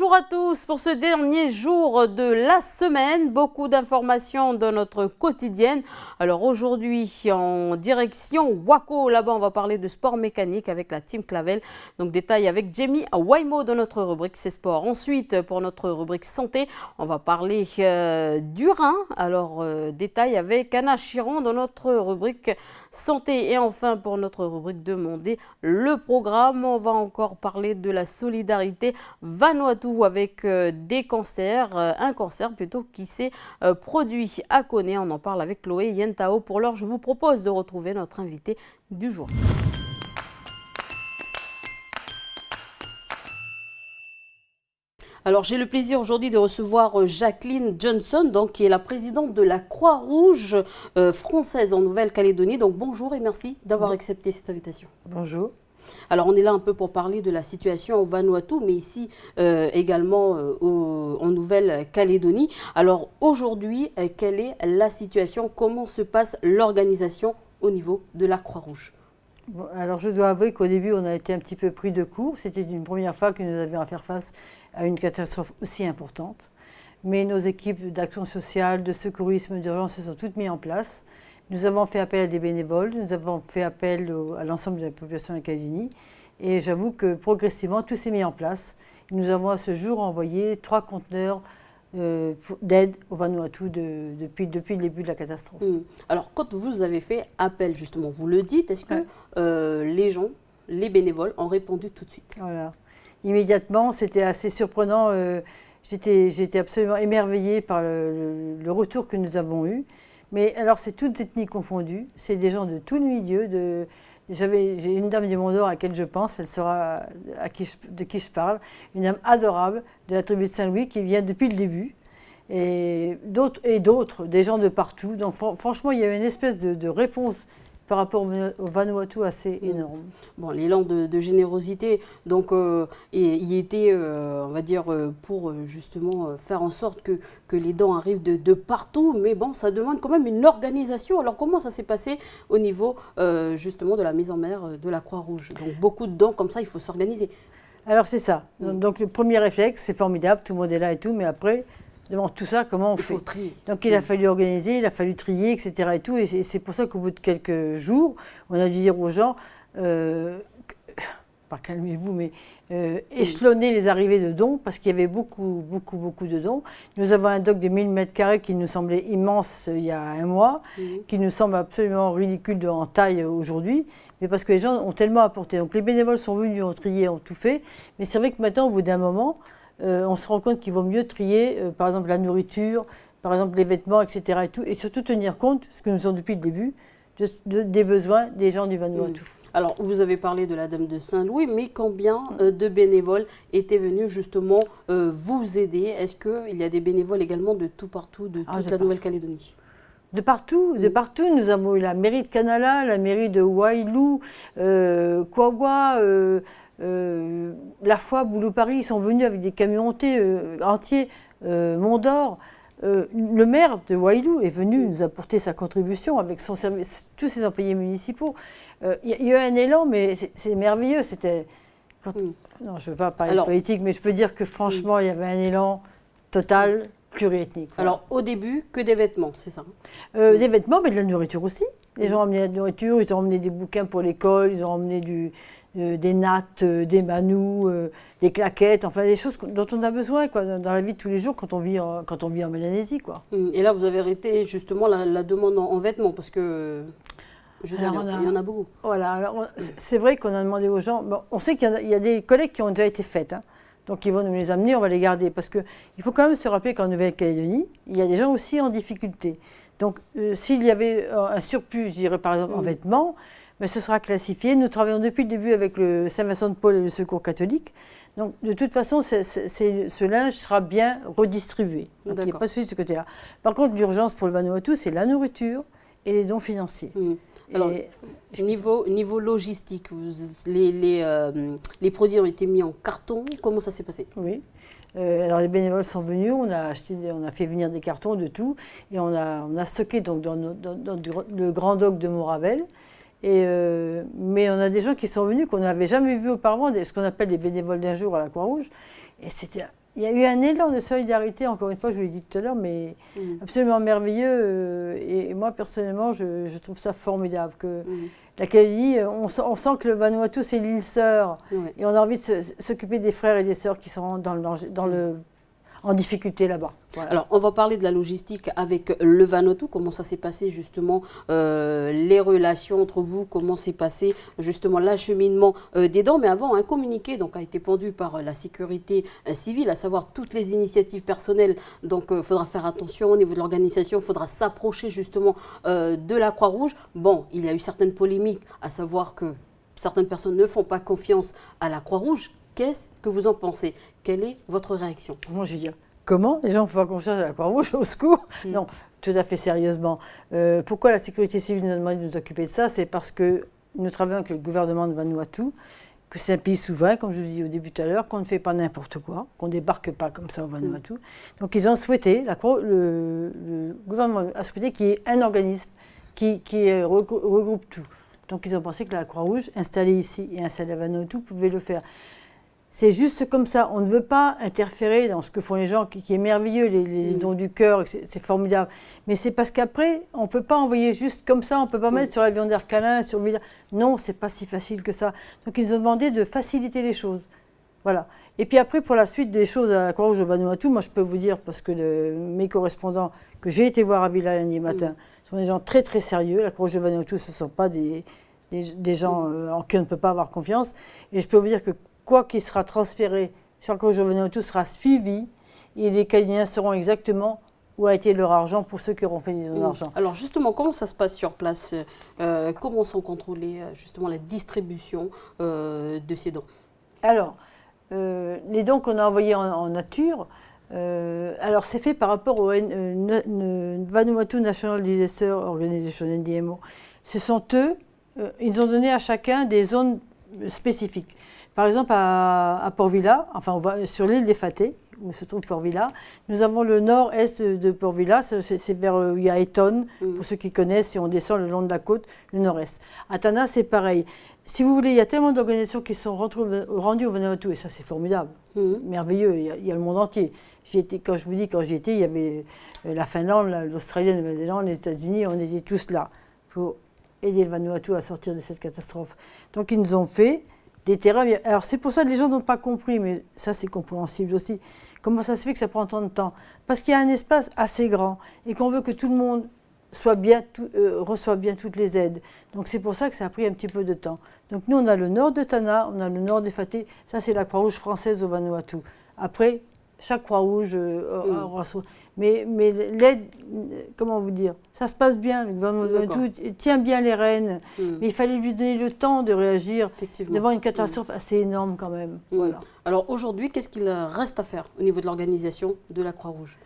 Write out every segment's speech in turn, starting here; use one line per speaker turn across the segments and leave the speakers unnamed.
Bonjour à tous pour ce dernier jour de la semaine. Beaucoup d'informations dans notre quotidienne. Alors aujourd'hui, en direction Waco, là-bas on va parler de sport mécanique avec la team Clavel. Donc détail avec Jamie Waimo dans notre rubrique C'est Sport. Ensuite, pour notre rubrique santé, on va parler du rein. Alors détail avec Anna Chiron dans notre rubrique santé. Et enfin, pour notre rubrique Demander le programme, on va encore parler de la solidarité Vanuatu avec des cancers, un cancer plutôt qui s'est produit à Koné. On en parle avec Chloé Yentao. Pour l'heure, je vous propose de retrouver notre invité du jour. Alors j'ai le plaisir aujourd'hui de recevoir Jacqueline Johnson, donc, qui est la présidente de la Croix-Rouge française en Nouvelle-Calédonie. Donc bonjour et merci d'avoir accepté cette invitation.
Bonjour.
Alors on est là un peu pour parler de la situation au Vanuatu, mais ici également en Nouvelle-Calédonie. Alors aujourd'hui, quelle est la situation? Comment se passe l'organisation au niveau de la Croix-Rouge?
Bon, alors je dois avouer qu'au début on a été un petit peu pris de court. C'était une première fois que nous avions à faire face à une catastrophe aussi importante. Mais nos équipes d'action sociale, de secourisme, d'urgence se sont toutes mises en place. Nous avons fait appel à des bénévoles, nous avons fait appel à l'ensemble de la population de la Calédonie. Et j'avoue que progressivement, tout s'est mis en place. Nous avons à ce jour envoyé 3 conteneurs d'aide au Vanuatu depuis le début de la catastrophe.
Alors, quand vous avez fait appel, justement, vous le dites, est-ce que les gens, les bénévoles, ont répondu tout de suite?
Voilà. Immédiatement, c'était assez surprenant. J'étais absolument émerveillée par le retour que nous avons eu. Mais alors, c'est toutes ethnies confondues. C'est des gens de tous les milieux. J'ai une dame du Mont-d'Or à laquelle je pense, elle saura de qui je parle, une dame adorable de la tribu de Saint-Louis qui vient depuis le début, et d'autres, des gens de partout. Donc franchement, il y a une espèce de réponse par rapport au Vanuatu assez énorme.
Bon, l'élan de générosité, donc, il était, on va dire, pour justement faire en sorte que les dons arrivent de partout, mais bon, ça demande quand même une organisation. Alors, comment ça s'est passé au niveau, justement, de la mise en mer de la Croix-Rouge? Donc, beaucoup de dons, comme ça, il faut s'organiser.
Alors, c'est ça. Donc, le premier réflexe, c'est formidable, tout le monde est là et tout, mais après, devant tout ça, comment on fait?
Il faut trier.
Donc il a fallu organiser, il a fallu trier, etc. Et tout. Et c'est pour ça qu'au bout de quelques jours, on a dû dire aux gens, pas calmez-vous, mais échelonner les arrivées de dons, parce qu'il y avait beaucoup de dons. Nous avons un dock de 1000 m² qui nous semblait immense il y a un mois, qui nous semble absolument ridicule en taille aujourd'hui, mais parce que les gens ont tellement apporté. Donc les bénévoles sont venus, ont trié, ont tout fait. Mais c'est vrai que maintenant, au bout d'un moment, on se rend compte qu'il vaut mieux trier, par exemple, la nourriture, par exemple, les vêtements, etc. Et surtout tenir compte, ce que nous faisons depuis le début, des besoins des gens du Vanuatu.
Alors, vous avez parlé de la Dame de Saint-Louis, mais combien de bénévoles étaient venus justement vous aider? Est-ce qu'il y a des bénévoles également de tout partout, de toute la Nouvelle-Calédonie?
De partout, nous avons eu la mairie de Canala, la mairie de Wailou, Kouawa, la fois Boulou-Paris, ils sont venus avec des camions entiers, Mont-d'Or. Le maire de Wailou est venu nous apporter sa contribution avec son service, tous ses employés municipaux. Il y a eu un élan, mais c'est merveilleux. Non, je ne veux pas parler de politique, mais je peux dire que franchement, il y avait un élan total, pluriethnique.
Alors, au début, que des vêtements, c'est ça?
Des vêtements, mais de la nourriture aussi. Les gens ont emmené de la nourriture, ils ont emmené des bouquins pour l'école, ils ont emmené des nattes, des manous, des claquettes, enfin des choses dont on a besoin quoi, dans la vie de tous les jours quand on vit en Mélanésie. Quoi.
Et là, vous avez arrêté justement la demande en vêtements parce que il y en a beaucoup.
Voilà, c'est vrai qu'on a demandé aux gens, bon, on sait qu'il y a des collectes qui ont déjà été faites, hein, donc ils vont nous les amener, on va les garder, parce qu'il faut quand même se rappeler qu'en Nouvelle-Calédonie, il y a des gens aussi en difficulté. Donc s'il y avait un surplus, je dirais par exemple en vêtements, mais ce sera classifié. Nous travaillons depuis le début avec le Saint-Vincent-de-Paul et le Secours catholique. Donc, de toute façon, ce linge sera bien redistribué. Donc, il n'y a pas de souci de ce côté-là. Par contre, l'urgence pour le Vanuatu, c'est la nourriture et les dons financiers.
Alors, niveau logistique, les produits ont été mis en carton. Comment ça s'est passé?
Oui. Alors les bénévoles sont venus, on a fait venir des cartons de tout et on a stocké donc, dans le grand dock de Montravel. Mais on a des gens qui sont venus qu'on n'avait jamais vus auparavant, ce qu'on appelle des bénévoles d'un jour à la Croix-Rouge. Et il y a eu un élan de solidarité, encore une fois, je vous l'ai dit tout à l'heure, mais absolument merveilleux. Et moi, personnellement, je trouve ça formidable. Que la Calédonie, on sent que le Vanuatu, c'est l'île sœur. Et on a envie de s'occuper des frères et des sœurs qui sont dans le danger, en difficulté là-bas. Voilà.
Alors, on va parler de la logistique avec le Vanuatu. Comment ça s'est passé justement, les relations entre vous, comment s'est passé justement l'acheminement des dons. Mais avant, un communiqué donc, a été pendu par la sécurité civile, à savoir toutes les initiatives personnelles. Donc, il faudra faire attention au niveau de l'organisation, il faudra s'approcher justement de la Croix-Rouge. Bon, il y a eu certaines polémiques, à savoir que certaines personnes ne font pas confiance à la Croix-Rouge. Qu'est-ce que vous en pensez? Quelle est votre réaction?
Moi, je veux dire, comment les gens font confiance à la Croix-Rouge, au secours? Non, tout à fait sérieusement. Pourquoi la sécurité civile nous a demandé de nous occuper de ça? C'est parce que nous travaillons avec le gouvernement de Vanuatu, que c'est un pays souverain, comme je vous dis au début tout à l'heure, qu'on ne fait pas n'importe quoi, qu'on ne débarque pas comme ça au Vanuatu. Donc ils ont souhaité, le gouvernement a souhaité qu'il y ait un organisme qui regroupe tout. Donc ils ont pensé que la Croix-Rouge, installée ici et installée à Vanuatu, pouvait le faire. C'est juste comme ça. On ne veut pas interférer dans ce que font les gens, qui est merveilleux, les dons du cœur, c'est formidable. Mais c'est parce qu'après, on ne peut pas envoyer juste comme ça, on ne peut pas mettre sur l'avion d'Air Calin, sur Villa. Non, ce n'est pas si facile que ça. Donc ils nous ont demandé de faciliter les choses. Voilà. Et puis après, pour la suite des choses à la Croix-Rouge au Vanuatu, moi je peux vous dire, parce que mes correspondants que j'ai été voir à Villa lundi matin sont des gens très très sérieux. La Croix-Rouge au Vanuatu, ce ne sont pas des gens en qui on ne peut pas avoir confiance. Et je peux vous dire que quoi qu'il sera transféré sur la Croix-Rouge au Vanuatu sera suivi et les Canadiens sauront exactement où a été leur argent pour ceux qui auront fait des dons d'argent.
Alors justement, comment ça se passe sur place? Comment sont contrôlées justement la distribution de ces dons?
Alors, les dons qu'on a envoyés en nature, alors c'est fait par rapport au Vanuatu National Disaster Organization, NDMO. Ce sont eux, ils ont donné à chacun des zones spécifiques. Par exemple, à Port Vila, enfin sur l'île des Fateh, où se trouve Port Vila, nous avons le nord-est de Port Vila, c'est vers où il y a Eton, pour ceux qui connaissent, si on descend le long de la côte, le nord-est. À Tanna, c'est pareil. Si vous voulez, il y a tellement d'organisations qui sont rendues au Vanuatu, et ça c'est formidable, merveilleux, il y a le monde entier. Quand je vous dis, quand j'y étais, il y avait la Finlande, l'Australie, la Nouvelle-Zélande, les États-Unis, on était tous là pour aider le Vanuatu à sortir de cette catastrophe. Donc ils nous ont fait des terrains. Alors c'est pour ça que les gens n'ont pas compris, mais ça c'est compréhensible aussi. Comment ça se fait que ça prend tant de temps? Parce qu'il y a un espace assez grand et qu'on veut que tout le monde reçoive bien toutes les aides. Donc c'est pour ça que ça a pris un petit peu de temps. Donc nous on a le nord de Tanna, on a le nord des Fateh, ça c'est la Croix-Rouge française au Vanuatu. Après, chaque Croix-Rouge aura son... Mais l'aide, comment vous dire, ça se passe bien, le Vanuatu tient bien les rênes, mais il fallait lui donner le temps de réagir devant une catastrophe assez énorme quand même. Voilà.
Alors aujourd'hui, qu'est-ce qu'il reste à faire au niveau de l'organisation de la Croix-Rouge?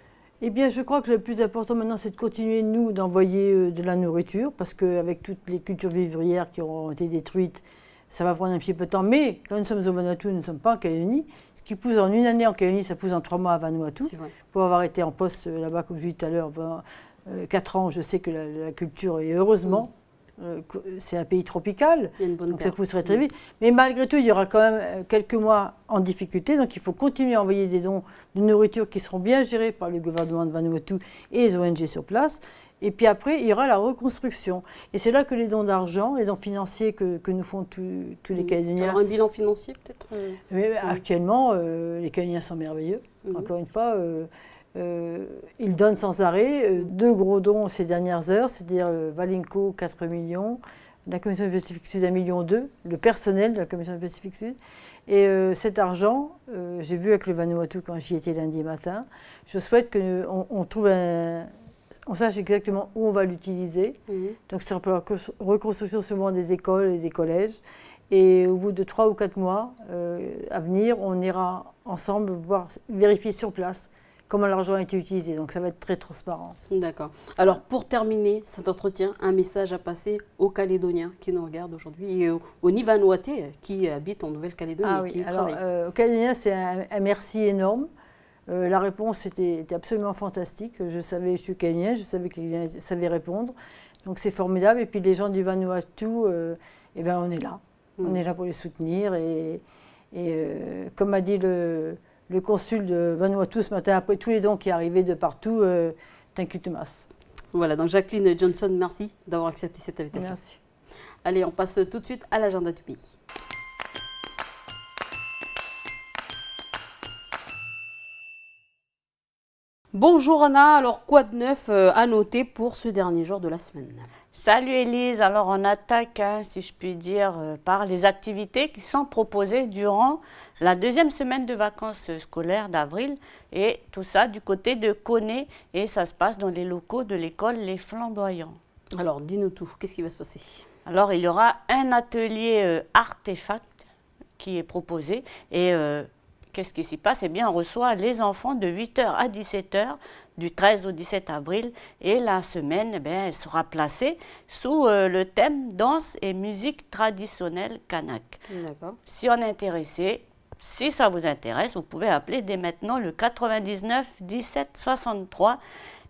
Eh bien, je crois que le plus important maintenant, c'est de continuer, nous, d'envoyer de la nourriture, parce qu'avec toutes les cultures vivrières qui auront été détruites, ça va prendre un petit peu de temps. Mais quand nous sommes au Vanuatu, nous ne sommes pas en Calédonie. Ce qui pousse en une année en Calédonie, ça pousse en 3 mois à Vanuatu. Pour avoir été en poste là-bas, comme je disais tout à l'heure, 4 ans, je sais que la culture est heureusement... c'est un pays tropical, donc ça pousserait très vite. Mais malgré tout, il y aura quand même quelques mois en difficulté, donc il faut continuer à envoyer des dons de nourriture qui seront bien gérés par le gouvernement de Vanuatu et les ONG sur place. Et puis après, il y aura la reconstruction. Et c'est là que les dons d'argent, les dons financiers que nous font tous les Calédoniens...
Alors un bilan financier peut-être
Actuellement, les Calédoniens sont merveilleux. Encore une fois... ils donnent sans arrêt 2 gros dons ces dernières heures, c'est-à-dire Valinco 4 millions, la Commission du Pacifique Sud 1,2 million, le personnel de la Commission du Pacifique Sud. Et cet argent, j'ai vu avec le Vanuatu quand j'y étais lundi matin, je souhaite qu'on trouve on sache exactement où on va l'utiliser. Donc c'est pour la reconstruction souvent des écoles et des collèges. Et au bout de 3 ou 4 mois à venir, on ira ensemble vérifier sur place comment l'argent a été utilisé. Donc ça va être très transparent.
D'accord. Alors pour terminer cet entretien, un message à passer aux Calédoniens qui nous regardent aujourd'hui et aux Nivanuatais qui habitent en Nouvelle-Calédonie et qui y travaillent.
Aux Calédoniens, c'est un merci énorme. La réponse était absolument fantastique. Je suis Canadien, je savais que les Canadiens savaient répondre. Donc c'est formidable. Et puis les gens du Vanuatu, on est là. On est là pour les soutenir. Et comme a dit le le consul de Vanuatu ce matin, après tous les dons qui arrivaient de partout, Tankutumas.
Voilà, donc Jacqueline Johnson, merci d'avoir accepté cette invitation.
Merci.
Allez, on passe tout de suite à l'agenda du pays. Bonjour Anna, alors quoi de neuf à noter pour ce dernier jour de la semaine?
Salut Élise, alors on attaque, si je puis dire, par les activités qui sont proposées durant la deuxième semaine de vacances scolaires d'avril et tout ça du côté de Koné et ça se passe dans les locaux de l'école Les Flamboyants.
Alors dis-nous tout, qu'est-ce qui va se passer?
Alors il y aura un atelier artefact qui est proposé et qu'est-ce qui s'y passe? Eh bien on reçoit les enfants de 8h à 17h du 13 au 17 avril et la semaine, eh bien, elle sera placée sous le thème danse et musique traditionnelle kanak.
D'accord.
Si on est intéressé, si ça vous intéresse, vous pouvez appeler dès maintenant le 99 17 63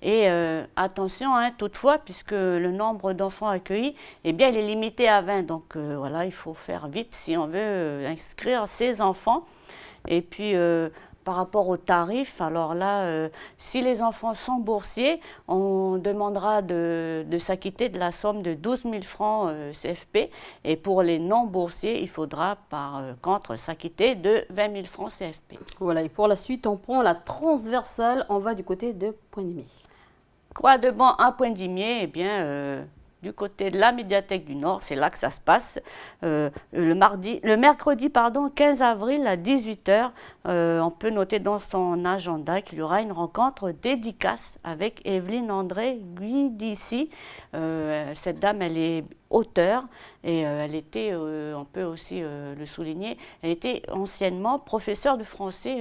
et attention, toutefois, puisque le nombre d'enfants accueillis, eh bien, il est limité à 20, donc voilà, il faut faire vite si on veut inscrire ses enfants. Et puis, par rapport aux tarifs, alors là, si les enfants sont boursiers, on demandera de s'acquitter de la somme de 12 000 francs CFP. Et pour les non-boursiers, il faudra par contre s'acquitter de 20 000 francs CFP.
Voilà, et pour la suite, on prend la transversale, on va du côté de Pointe-Dimier.
Quoi de bon à Pointe-Dimier? Eh bien, du côté de la médiathèque du Nord, c'est là que ça se passe. Le mercredi 15 avril à 18h, on peut noter dans son agenda qu'il y aura une rencontre dédicace avec Evelyne André Guidici. Cette dame, elle est auteure et elle était, on peut aussi le souligner, elle était anciennement professeure de français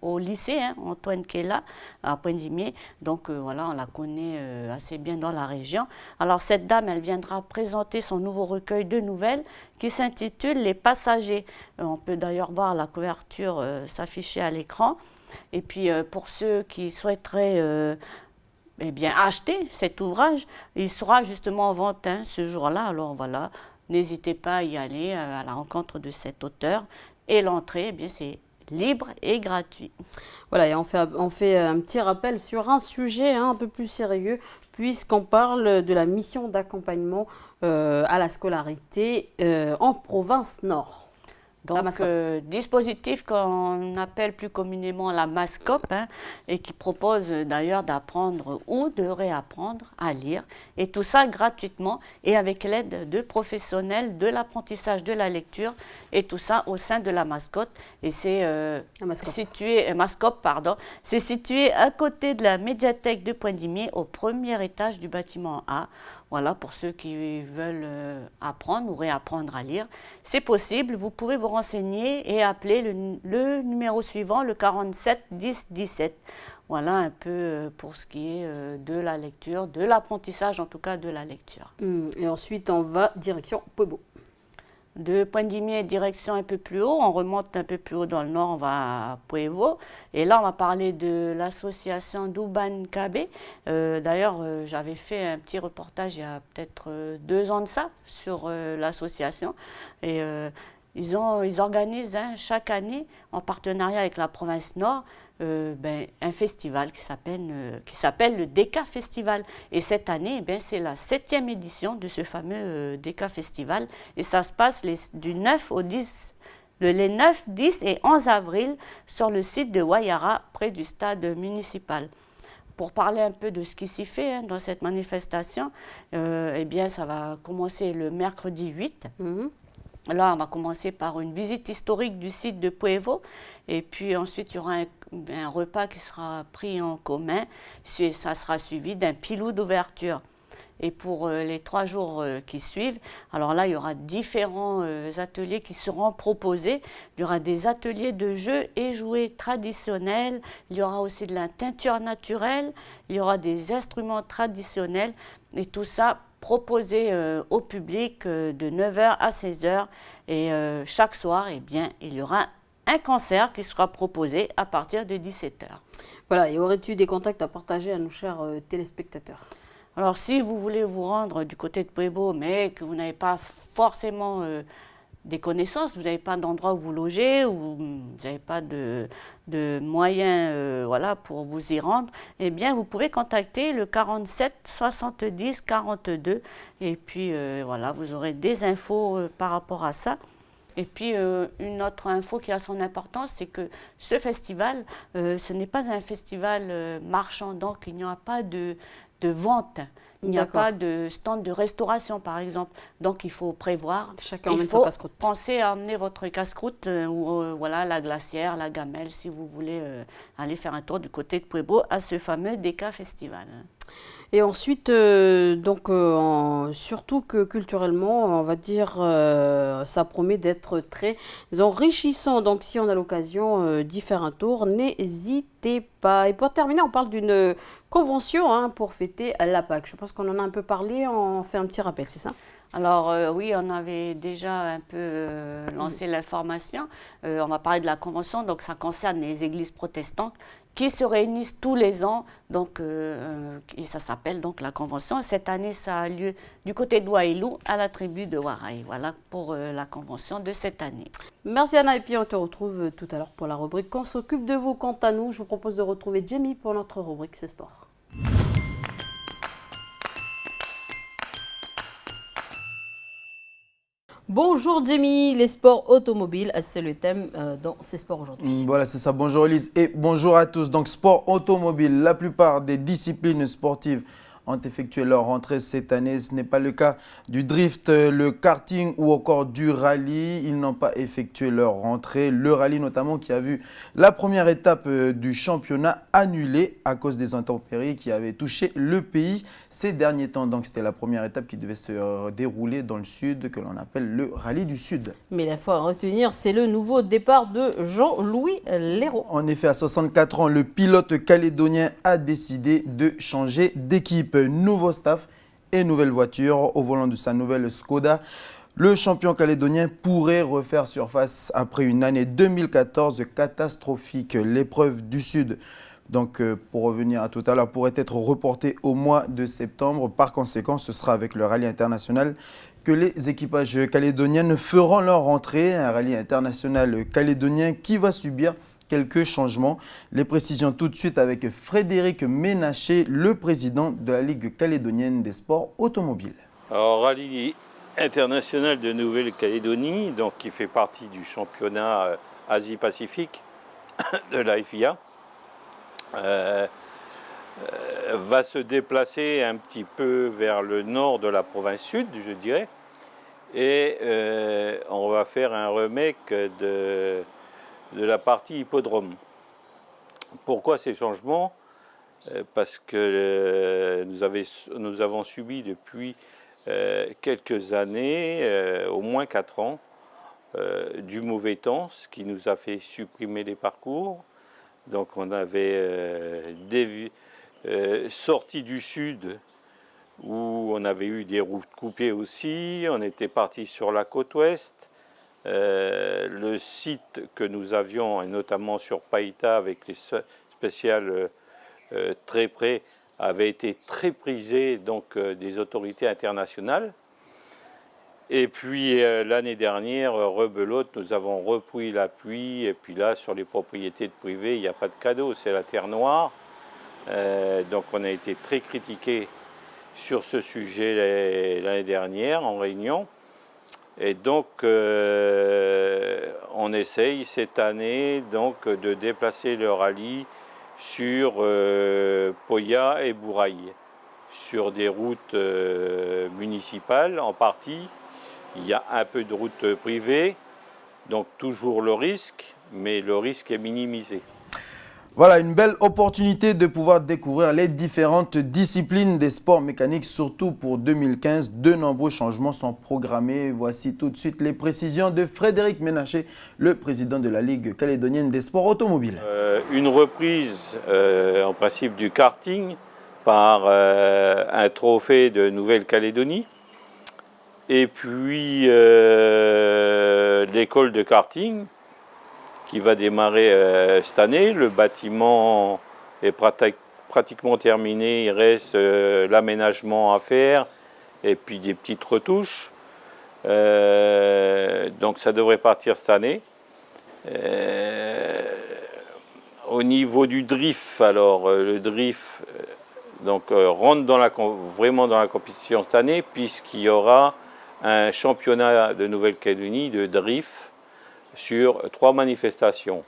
au lycée Antoine Kella à Pointe-Dimier. Donc voilà, on la connaît assez bien dans la région. Alors cette dame, elle viendra présenter son nouveau recueil de nouvelles qui s'intitule Les Passagers. On peut d'ailleurs voir la couverture s'afficher à l'écran. Et puis pour ceux qui souhaiteraient eh bien, acheter cet ouvrage, il sera justement en vente ce jour-là. Alors voilà, n'hésitez pas à y aller à la rencontre de cet auteur. Et l'entrée, eh bien, c'est libre et gratuit.
Voilà, et on fait un petit rappel sur un sujet un peu plus sérieux, puisqu'on parle de la mission d'accompagnement à la scolarité en province nord.
Donc, dispositif qu'on appelle plus communément la MASCOP et qui propose d'ailleurs d'apprendre ou de réapprendre à lire et tout ça gratuitement et avec l'aide de professionnels de l'apprentissage de la lecture et tout ça au sein de la MASCOP et c'est c'est situé à côté de la médiathèque de Pointe-Dimier au premier étage du bâtiment A. Voilà, pour ceux qui veulent apprendre ou réapprendre à lire, c'est possible. Vous pouvez vous renseigner et appeler le numéro suivant, le 47 10 17. Voilà un peu pour ce qui est de la lecture, de l'apprentissage en tout cas de la lecture.
Et ensuite, on va direction Puebo.
De Pointe-Dimier, direction un peu plus haut, on remonte un peu plus haut dans le nord, on va à Puevo. Et là, on va parler de l'association Duban KB. D'ailleurs, j'avais fait un petit reportage il y a peut-être 2 ans de ça sur l'association. Et ils organisent chaque année, en partenariat avec la province Nord, un festival qui s'appelle le DECA Festival. Et cette année, c'est la 7e édition de ce fameux DECA Festival. Et ça se passe du 9 au 10, les 9, 10 et 11 avril sur le site de Wayara, près du stade municipal. Pour parler un peu de ce qui s'y fait dans cette manifestation, ça va commencer le mercredi 8. Là, on va commencer par une visite historique du site de Puevo et puis ensuite, il y aura un repas qui sera pris en commun. Ça sera suivi d'un pilou d'ouverture. Et pour les 3 jours qui suivent, alors là, il y aura différents ateliers qui seront proposés. Il y aura des ateliers de jeux et jouets traditionnels. Il y aura aussi de la teinture naturelle. Il y aura des instruments traditionnels. Et tout ça proposé au public de 9h à 16h. Et chaque soir, il y aura un concert qui sera proposé à partir de 17h.
Voilà, et aurais-tu des contacts à partager à nos chers téléspectateurs?
Alors, si vous voulez vous rendre du côté de Puebo, mais que vous n'avez pas forcément des connaissances, vous n'avez pas d'endroit où vous logez, ou vous n'avez pas de moyens voilà, pour vous y rendre, eh bien, vous pouvez contacter le 47 70 42 et puis voilà, vous aurez des infos par rapport à ça. Et puis, une autre info qui a son importance, c'est que ce festival, ce n'est pas un festival marchand, donc il n'y aura pas de vente. Il n'y a pas de stand de restauration, par exemple. Donc, il faut prévoir.
Chacun emmène sa casse-croûte.
Pensez à emmener votre casse-croûte ou voilà, la glacière, la gamelle, si vous voulez aller faire un tour du côté de Pueblo à ce fameux DECA Festival.
Et ensuite, surtout que culturellement, on va dire, ça promet d'être très enrichissant. Donc, si on a l'occasion d'y faire un tour, n'hésitez pas. Et pour terminer, on parle d'une convention pour fêter la Pâque. Je pense qu'on en a un peu parlé, on fait un petit rappel, c'est ça?
Alors oui, on avait déjà un peu lancé l'information. On va parler de la convention, donc ça concerne les églises protestantes qui se réunissent tous les ans, donc, et ça s'appelle donc la convention. Cette année, ça a lieu du côté de Wailou, à la tribu de Waray. Voilà pour la convention de cette année.
Merci Anna, et puis on te retrouve tout à l'heure pour la rubrique Qu'on s'occupe de vous. Quant à nous, je vous propose de retrouver Jamie pour notre rubrique C'est Sport. Bonjour Jamie, les sports automobiles, c'est le thème dans ces sports aujourd'hui.
Voilà, c'est ça. Bonjour Elise et bonjour à tous. Donc, sport automobile, la plupart des disciplines sportives ont effectué leur rentrée cette année. Ce n'est pas le cas du drift, le karting ou encore du rallye. Ils n'ont pas effectué leur rentrée. Le rallye notamment qui a vu la première étape du championnat annulée à cause des intempéries qui avaient touché le pays ces derniers temps. Donc c'était la première étape qui devait se dérouler dans le sud que l'on appelle le rallye du sud.
Mais la fois à retenir, c'est le nouveau départ de Jean-Louis Léraud.
En effet, à 64 ans, le pilote calédonien a décidé de changer d'équipe. Nouveau staff et nouvelle voiture au volant de sa nouvelle Skoda. Le champion calédonien pourrait refaire surface après une année 2014 catastrophique. L'épreuve du Sud, donc pour revenir à tout à l'heure, pourrait être reportée au mois de septembre. Par conséquent, ce sera avec le rallye international que les équipages calédoniens feront leur entrée. Un rallye international calédonien qui va subir quelques changements. Les précisions tout de suite avec Frédéric Ménaché, le président de la Ligue calédonienne des sports automobiles.
Alors, rallye international de Nouvelle-Calédonie, donc qui fait partie du championnat Asie-Pacifique de la FIA, va se déplacer un petit peu vers le nord de la province sud, je dirais, et on va faire un remake de la partie hippodrome. Pourquoi ces changements? Parce que nous avons subi depuis quelques années, au moins 4 ans, du mauvais temps, ce qui nous a fait supprimer les parcours. Donc on avait sorti du sud où on avait eu des routes coupées aussi, on était parti sur la côte ouest. Le site que nous avions, et notamment sur Païta avec les spéciales très près, avait été très prisé donc, des autorités internationales. Et puis l'année dernière, rebelote, nous avons repris la pluie, et puis là sur les propriétés de privés, il n'y a pas de cadeau, c'est la terre noire. Donc on a été très critiqué sur ce sujet l'année dernière en réunion. Et donc, on essaye cette année donc, de déplacer le rallye sur Poya et Bouraï, sur des routes municipales en partie. Il y a un peu de routes privées, donc toujours le risque, mais le risque est minimisé.
Voilà, une belle opportunité de pouvoir découvrir les différentes disciplines des sports mécaniques, surtout pour 2015. De nombreux changements sont programmés. Voici tout de suite les précisions de Frédéric Ménaché, le président de la Ligue calédonienne des sports automobiles.
Une reprise, en principe, du karting par un trophée de Nouvelle-Calédonie. Et puis, l'école de karting qui va démarrer cette année. Le bâtiment est pratiquement terminé, il reste l'aménagement à faire et puis des petites retouches. Donc ça devrait partir cette année. Au niveau du drift, alors le drift rentre vraiment dans la compétition cette année, puisqu'il y aura un championnat de Nouvelle-Calédonie de drift sur 3 manifestations.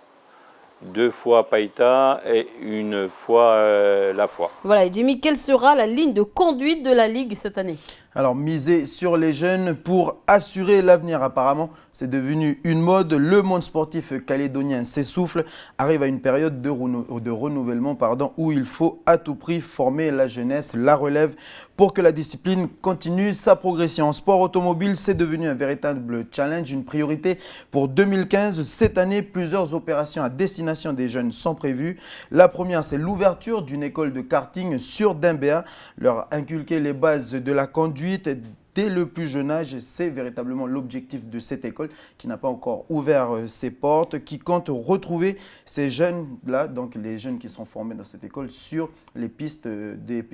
2 fois Païta et 1 fois La Foi.
Voilà, et Jimmy, quelle sera la ligne de conduite de la Ligue cette année?
Alors, miser sur les jeunes pour assurer l'avenir. Apparemment, c'est devenu une mode. Le monde sportif calédonien s'essouffle, arrive à une période de renouvellement où il faut à tout prix former la jeunesse, la relève, pour que la discipline continue sa progression. En sport automobile, c'est devenu un véritable challenge, une priorité pour 2015. Cette année, plusieurs opérations à destination des jeunes sont prévues. La première, c'est l'ouverture d'une école de karting sur Dimbéa, leur inculquer les bases de la conduite dès le plus jeune âge. C'est véritablement l'objectif de cette école qui n'a pas encore ouvert ses portes, qui compte retrouver ces jeunes-là, donc les jeunes qui sont formés dans cette école, sur les pistes des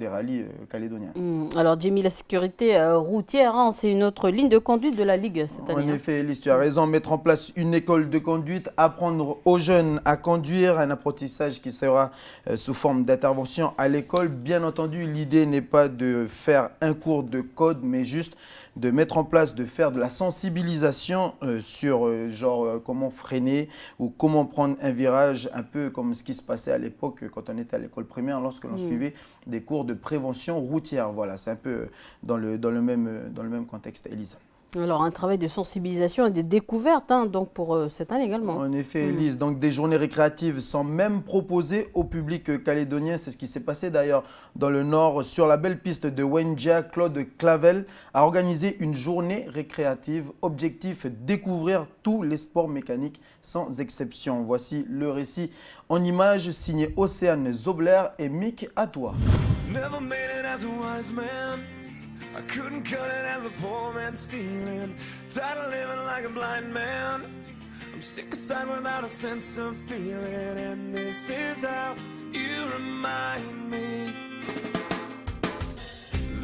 rallyes calédoniens.
Alors Jimmy, la sécurité routière, c'est une autre ligne de conduite de la Ligue cette année.
En effet, Elise, tu as raison, mettre en place une école de conduite, apprendre aux jeunes à conduire, un apprentissage qui sera sous forme d'intervention à l'école. Bien entendu, l'idée n'est pas de faire un cours de code, mais juste de mettre en place, de faire de la sensibilisation sur comment freiner ou comment prendre un virage, un peu comme ce qui se passait à l'époque quand on était à l'école primaire, lorsque l'on suivait des cours de prévention routière. Voilà, c'est un peu dans le même contexte, Elise.
Alors un travail de sensibilisation et de découverte donc pour cette année également.
En effet, Elise, donc des journées récréatives sont même proposées au public calédonien. C'est ce qui s'est passé d'ailleurs dans le Nord. Sur la belle piste de Wendia, Claude Clavel a organisé une journée récréative. Objectif, découvrir tous les sports mécaniques sans exception. Voici le récit en images signé Océane Zobler et Mick Atoua.
Never made it as a wise man. I couldn't cut it as a poor man stealing. Tired of living like a blind man. I'm sick aside without a sense of feeling. And this is how you remind me.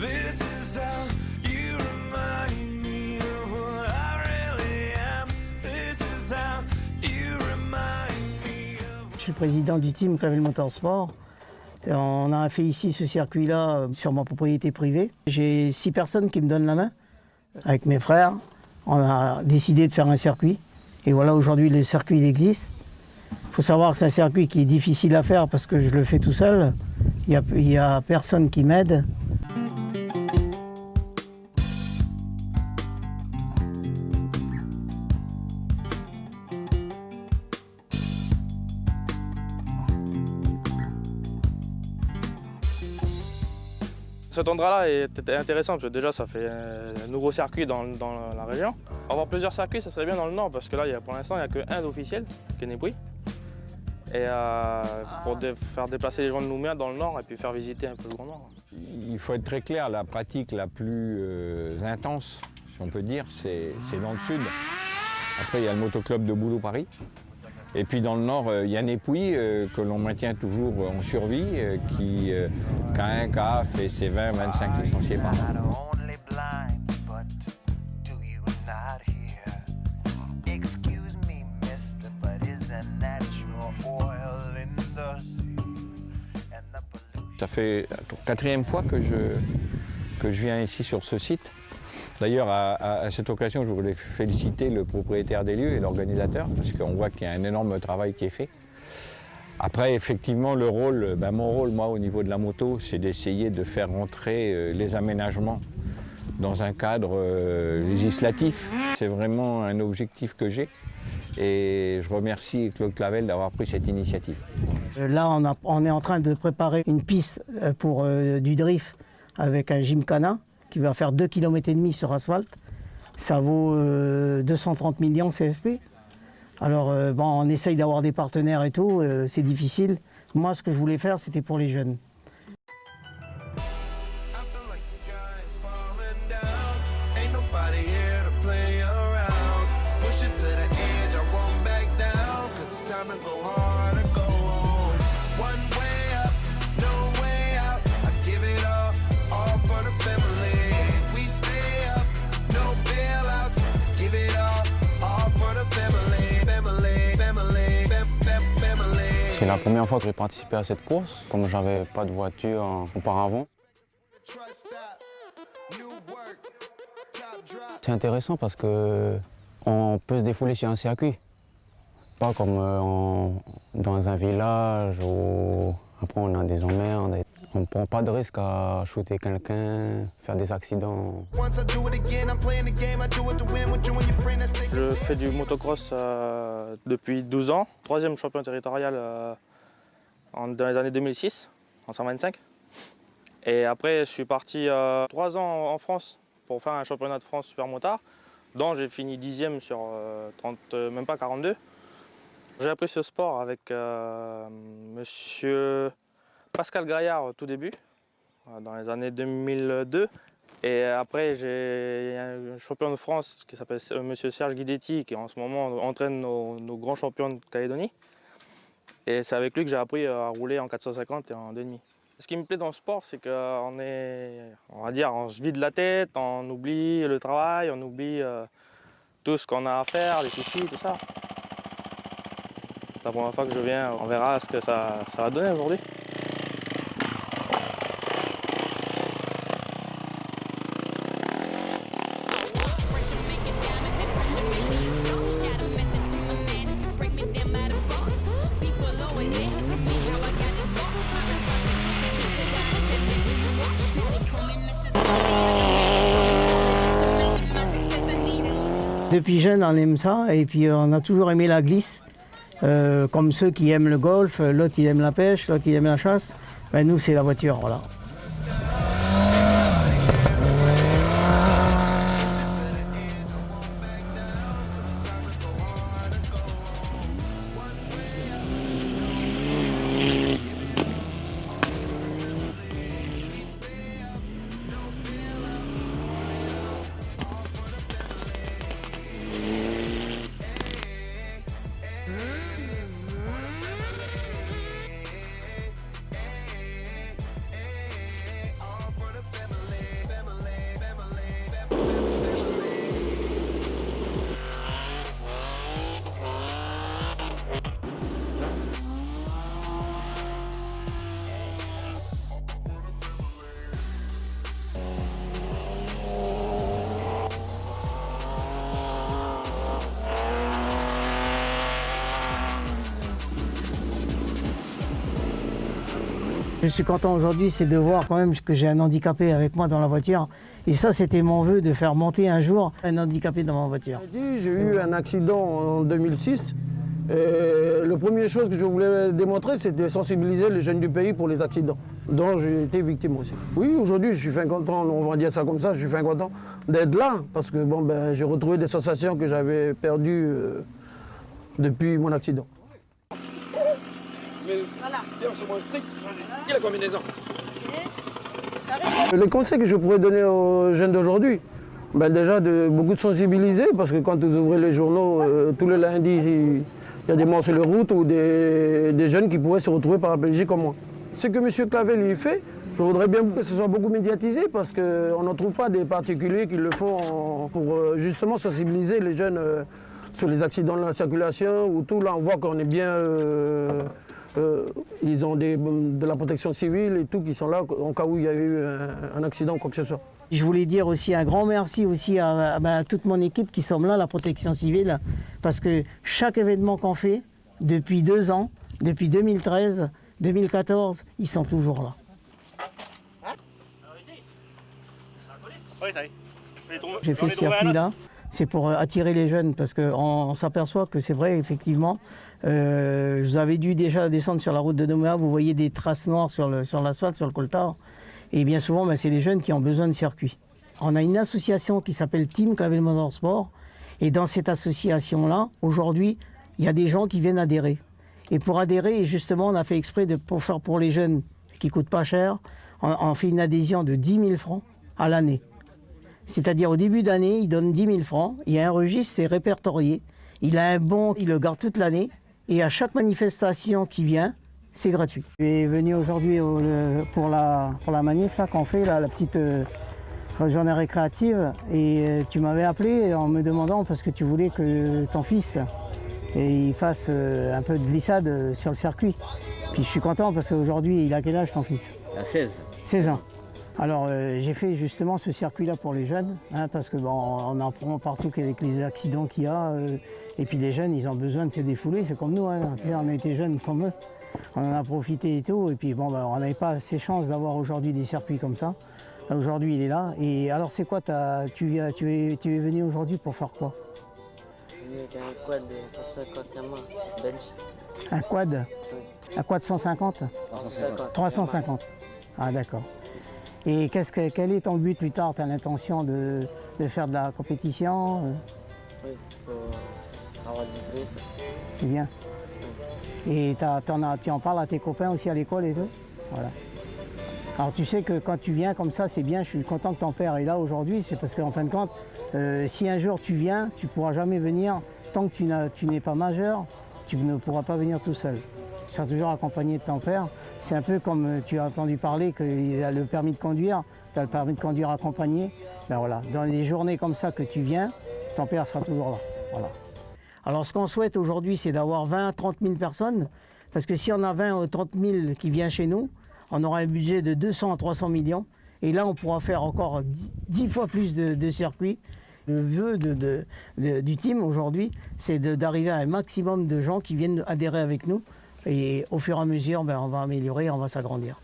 This is how you remind me of what I really am. This is how you remind me of...
Je suis président du team Clavel Motorsport. On a fait ici ce circuit-là sur ma propriété privée. J'ai 6 personnes qui me donnent la main. Avec mes frères, on a décidé de faire un circuit. Et voilà, aujourd'hui, le circuit il existe. Il faut savoir que c'est un circuit qui est difficile à faire parce que je le fais tout seul. Il n'y a personne qui m'aide.
Cet endroit-là est intéressant parce que déjà ça fait un nouveau circuit dans la région. Avoir plusieurs circuits, ça serait bien dans le Nord parce que là, pour l'instant, il n'y a qu'un officiel, qui est Népouy. Et pour faire déplacer les gens de Nouméa dans le Nord et puis faire visiter un peu le Grand Nord.
Il faut être très clair, la pratique la plus intense, si on peut dire, c'est dans le Sud. Après, il y a le motoclub de Boulot-Paris. Et puis dans le Nord, il y a Népouy que l'on maintient toujours en survie, qui K1K fait ses 20-25 licenciés par an. Ça fait la 4e fois que je viens ici sur ce site. D'ailleurs, à cette occasion, je voulais féliciter le propriétaire des lieux et l'organisateur, parce qu'on voit qu'il y a un énorme travail qui est fait. Après, effectivement, mon rôle, moi, au niveau de la moto, c'est d'essayer de faire rentrer les aménagements dans un cadre législatif. C'est vraiment un objectif que j'ai. Et je remercie Claude Clavel d'avoir pris cette initiative.
Là, on est en train de préparer une piste pour du drift avec un gymkhana qui va faire 2,5 km sur asphalte. Ça vaut 230 millions CFP. Alors, on essaye d'avoir des partenaires et tout, c'est difficile. Moi, ce que je voulais faire, c'était pour les jeunes.
No
C'est la première fois que j'ai participé à cette course, comme j'avais pas de voiture auparavant. C'est intéressant parce qu'on peut se défouler sur un circuit. Pas comme dans un village où après on a des emmerdes. On ne prend pas de risque à shooter quelqu'un, faire des accidents.
Je fais du motocross depuis 12 ans, 3e champion territorial dans les années 2006, en 125. Et après, je suis parti 3 ans en France pour faire un championnat de France super motard, dont j'ai fini 10e sur 30, même pas 42. J'ai appris ce sport avec monsieur Pascal Gaillard au tout début, dans les années 2002. Et après, j'ai un champion de France qui s'appelle monsieur Serge Guidetti, qui en ce moment entraîne nos grands champions de Calédonie. Et c'est avec lui que j'ai appris à rouler en 450 et en 2,5. Ce qui me plaît dans le sport, c'est qu'on on se vide la tête, on oublie le travail, on oublie tout ce qu'on a à faire, les soucis, tout ça. La première fois que je viens, on verra ce que ça va donner aujourd'hui.
Depuis jeune, on aime ça et puis on a toujours aimé la glisse. Comme ceux qui aiment le golf, l'autre il aime la pêche, l'autre il aime la chasse. Ben, nous, c'est la voiture, voilà. Je suis content aujourd'hui, c'est de voir quand même que j'ai un handicapé avec moi dans la voiture. Et ça, c'était mon vœu, de faire monter un jour un handicapé dans ma voiture.
J'ai eu un accident en 2006. Et la première chose que je voulais démontrer, c'était sensibiliser les jeunes du pays pour les accidents, dont j'ai été victime aussi. Oui, aujourd'hui, je suis fin content, on va dire ça comme ça, je suis fin content d'être là, parce que bon, j'ai retrouvé des sensations que j'avais perdues depuis mon accident.
Mais voilà. Tiens, c'est moins strict. Et la combinaison.
Les conseils que je pourrais donner aux jeunes d'aujourd'hui, déjà beaucoup de sensibiliser, parce que quand vous ouvrez les journaux, tous les lundis, il y a des morts sur les routes ou des jeunes qui pourraient se retrouver paraplégiques comme moi. Ce que M. Clavel y fait, je voudrais bien que ce soit beaucoup médiatisé, parce qu'on n'en trouve pas des particuliers qui le font pour justement sensibiliser les jeunes sur les accidents de la circulation, ou tout. Là, on voit qu'on est bien... ils ont de la protection civile et tout qui sont là en cas où il y a eu un accident ou quoi que ce soit.
Je voulais dire aussi un grand merci aussi à toute mon équipe qui sont là, la protection civile, parce que chaque événement qu'on fait, depuis 2 ans, depuis 2013, 2014, ils sont toujours là. J'ai fait ce circuit-là, c'est pour attirer les jeunes, parce qu'on s'aperçoit que c'est vrai, effectivement. Vous avez dû déjà descendre sur la route de Nouméa, vous voyez des traces noires sur l'asphalte, sur le coltard. Et bien souvent, c'est les jeunes qui ont besoin de circuits. On a une association qui s'appelle Team Clavel Motorsport. Et dans cette association-là, aujourd'hui, il y a des gens qui viennent adhérer. Et pour adhérer, justement, on a fait exprès pour faire pour les jeunes qui ne coûtent pas cher, on fait une adhésion de 10 000 francs à l'année. C'est-à-dire au début d'année, il donne 10 000 francs, il y a un registre, c'est répertorié. Il a un bon, il le garde toute l'année. Et à chaque manifestation qui vient, c'est gratuit. Je suis venu aujourd'hui pour la manif qu'on fait, la petite journée récréative. Et tu m'avais appelé en me demandant, parce que tu voulais que ton fils et il fasse un peu de glissade sur le circuit. Puis je suis content parce qu'aujourd'hui, il a quel âge ton fils?
À 16.
16 ans. Alors j'ai fait justement ce circuit-là pour les jeunes, hein, parce que bon, on apprend partout qu'avec les accidents qu'il y a, et puis les jeunes, ils ont besoin de se défouler, c'est comme nous, hein. On a été jeunes comme eux, on en a profité et tout, et puis bon, ben, on n'avait pas assez chance d'avoir aujourd'hui des circuits comme ça. Aujourd'hui, il est là. Et alors, c'est quoi, tu es venu aujourd'hui pour faire quoi?
Un quad de 150 main, bench.
Un quad? Un quad 150? 350. Ah d'accord. Et quel est ton but plus tard? Tu as l'intention de faire de la compétition?
Oui, pour avoir du drift.
C'est bien. Et tu en parles à tes copains aussi à l'école et tout? Voilà. Alors tu sais que quand tu viens comme ça, c'est bien, je suis content que ton père est là aujourd'hui, c'est parce qu'en fin de compte, si un jour tu viens, tu ne pourras jamais venir, tant que tu n'es pas majeur, tu ne pourras pas venir tout seul. Tu seras toujours accompagné de ton père. C'est un peu comme tu as entendu parler qu'il y a le permis de conduire, tu as le permis de conduire accompagné. Ben voilà, dans des journées comme ça que tu viens, ton père sera toujours là. Voilà. Alors ce qu'on souhaite aujourd'hui, c'est d'avoir 20-30 000 personnes, parce que si on a 20 ou 30 000 qui viennent chez nous, on aura un budget de 200 à 300 millions. Et là, on pourra faire encore 10 fois plus de circuits. Le vœu du team aujourd'hui, c'est d'arriver à un maximum de gens qui viennent adhérer avec nous. Et au fur et à mesure, ben, on va améliorer, on va s'agrandir.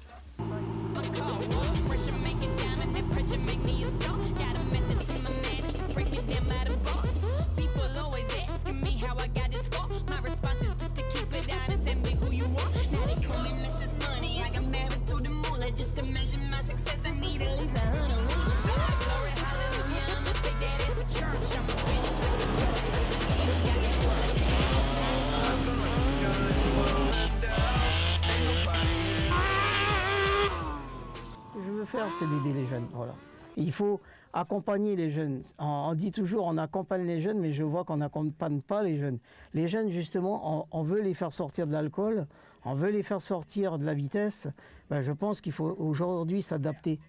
Faire, c'est d'aider les jeunes. Voilà. Il faut accompagner les jeunes. On dit toujours on accompagne les jeunes, mais je vois qu'on n'accompagne pas les jeunes. Les jeunes, justement, on veut les faire sortir de l'alcool, on veut les faire sortir de la vitesse. Ben, je pense qu'il faut aujourd'hui s'adapter.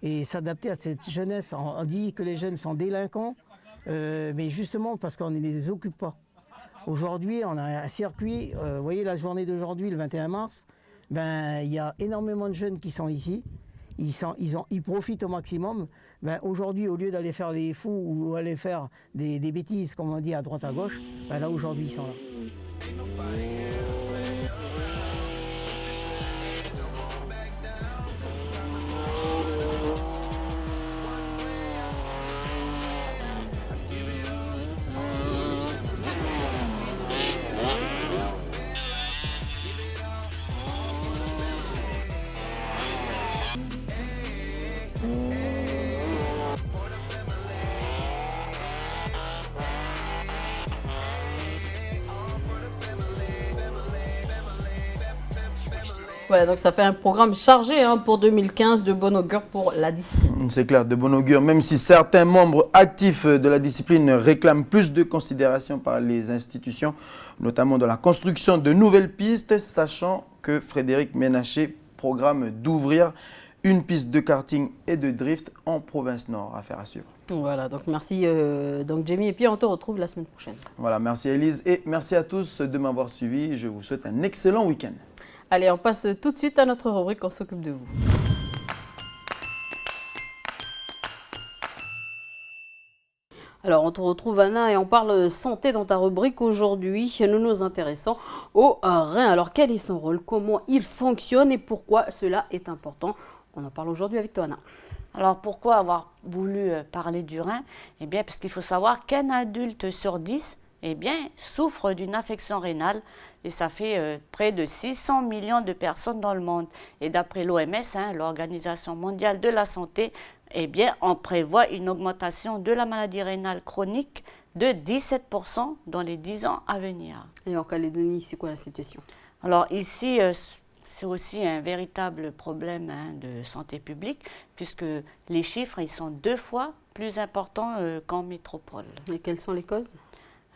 Et s'adapter à cette jeunesse. On dit que les jeunes sont délinquants, mais justement parce qu'on ne les occupe pas. Aujourd'hui, on a un circuit, vous voyez la journée d'aujourd'hui, le 21 mars, ben, il y a énormément de jeunes qui sont ici. Ils profitent au maximum. Ben, aujourd'hui, au lieu d'aller faire les fous ou aller faire des bêtises, comme on dit, à droite à gauche, ben là, aujourd'hui, ils sont là.
Voilà, donc ça fait un programme chargé hein, pour 2015, de bon augure pour la discipline.
C'est clair, de bon augure, même si certains membres actifs de la discipline réclament plus de considération par les institutions, notamment dans la construction de nouvelles pistes, sachant que Frédéric Ménaché programme d'ouvrir une piste de karting et de drift en province nord. Affaire à suivre.
Voilà, donc merci donc Jamie, et puis on te retrouve la semaine prochaine.
Voilà, merci Élise et merci à tous de m'avoir suivi. Je vous souhaite un excellent week-end.
Allez, on passe tout de suite à notre rubrique On s'occupe de vous. Alors, on te retrouve Anna et on parle santé dans ta rubrique aujourd'hui. Nous nous intéressons au rein. Alors, quel est son rôle, comment il fonctionne et pourquoi cela est important? On en parle aujourd'hui avec toi Anna.
Alors pourquoi avoir voulu parler du rein? Eh bien parce qu'il faut savoir qu'un adulte sur 10 eh bien, souffre d'une affection rénale et ça fait près de 600 millions de personnes dans le monde. Et d'après l'OMS, hein, l'Organisation mondiale de la santé, eh bien, on prévoit une augmentation de la maladie rénale chronique de 17% dans les 10 ans à venir.
Et en Calédonie, c'est quoi la situation?
Alors ici, c'est aussi un véritable problème hein, de santé publique puisque les chiffres ils sont 2 fois plus importants qu'en métropole.
Et quelles sont les causes?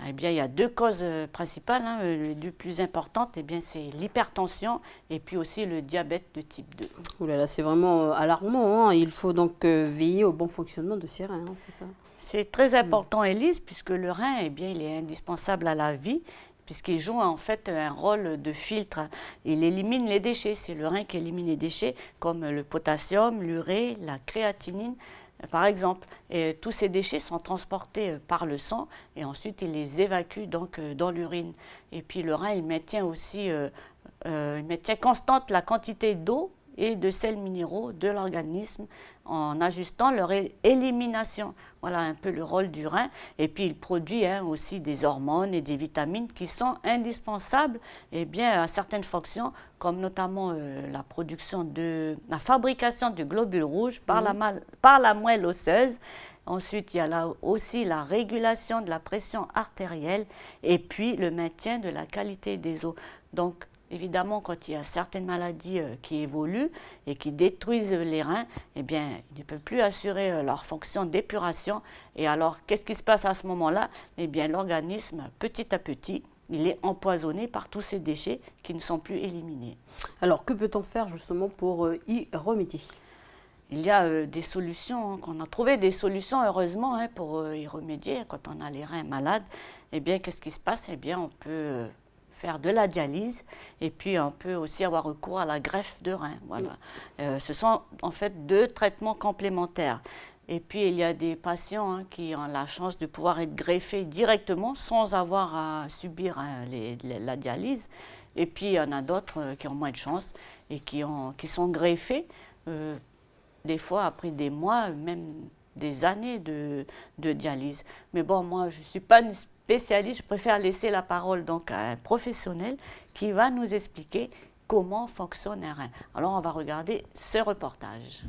Eh bien, il y a 2 causes principales. Hein. Les 2 plus importantes, eh bien, c'est l'hypertension et puis aussi le diabète de type 2.
Ouh là là, c'est vraiment alarmant. Hein. Il faut donc veiller au bon fonctionnement de ces reins, hein, c'est ça?
C'est très important, Élise, puisque le rein, eh bien, il est indispensable à la vie. puisqu'il joue en fait un rôle de filtre. Il élimine les déchets, c'est le rein qui élimine les déchets comme le potassium, l'urée, la créatinine. Par exemple, et tous ces déchets sont transportés par le sang et ensuite il les évacue donc dans l'urine. Et puis le rein, il maintient aussi, il maintient constante la quantité d'eau et de sels minéraux de l'organisme en ajustant leur élimination. Voilà un peu le rôle du rein. Et puis il produit aussi des hormones et des vitamines qui sont indispensables à certaines fonctions, comme notamment la fabrication de globules rouges par la moelle osseuse. Ensuite, il y a aussi la régulation de la pression artérielle et puis le maintien de la qualité des os. Donc, évidemment, quand il y a certaines maladies qui évoluent et qui détruisent les reins, ils ne peuvent plus assurer leur fonction d'épuration. Et alors, qu'est-ce qui se passe à ce moment-là? L'organisme, petit à petit, il est empoisonné par tous ces déchets qui ne sont plus éliminés.
Alors, que peut-on faire justement pour y remédier?
Il y a des solutions, qu'on a trouvé des solutions heureusement pour y remédier. Quand on a les reins malades, qu'est-ce qui se passe? On peut faire de la dialyse et puis on peut aussi avoir recours à la greffe de rein. Voilà. Ce sont en fait deux traitements complémentaires. Et puis il y a des patients qui ont la chance de pouvoir être greffés directement sans avoir à subir la dialyse. Et puis il y en a d'autres qui ont moins de chance et qui sont greffés des fois après des mois, même des années de dialyse. Mais bon, moi je ne suis pas une spécialiste, je préfère laisser la parole donc à un professionnel qui va nous expliquer comment fonctionne un rein. Alors on va regarder ce reportage.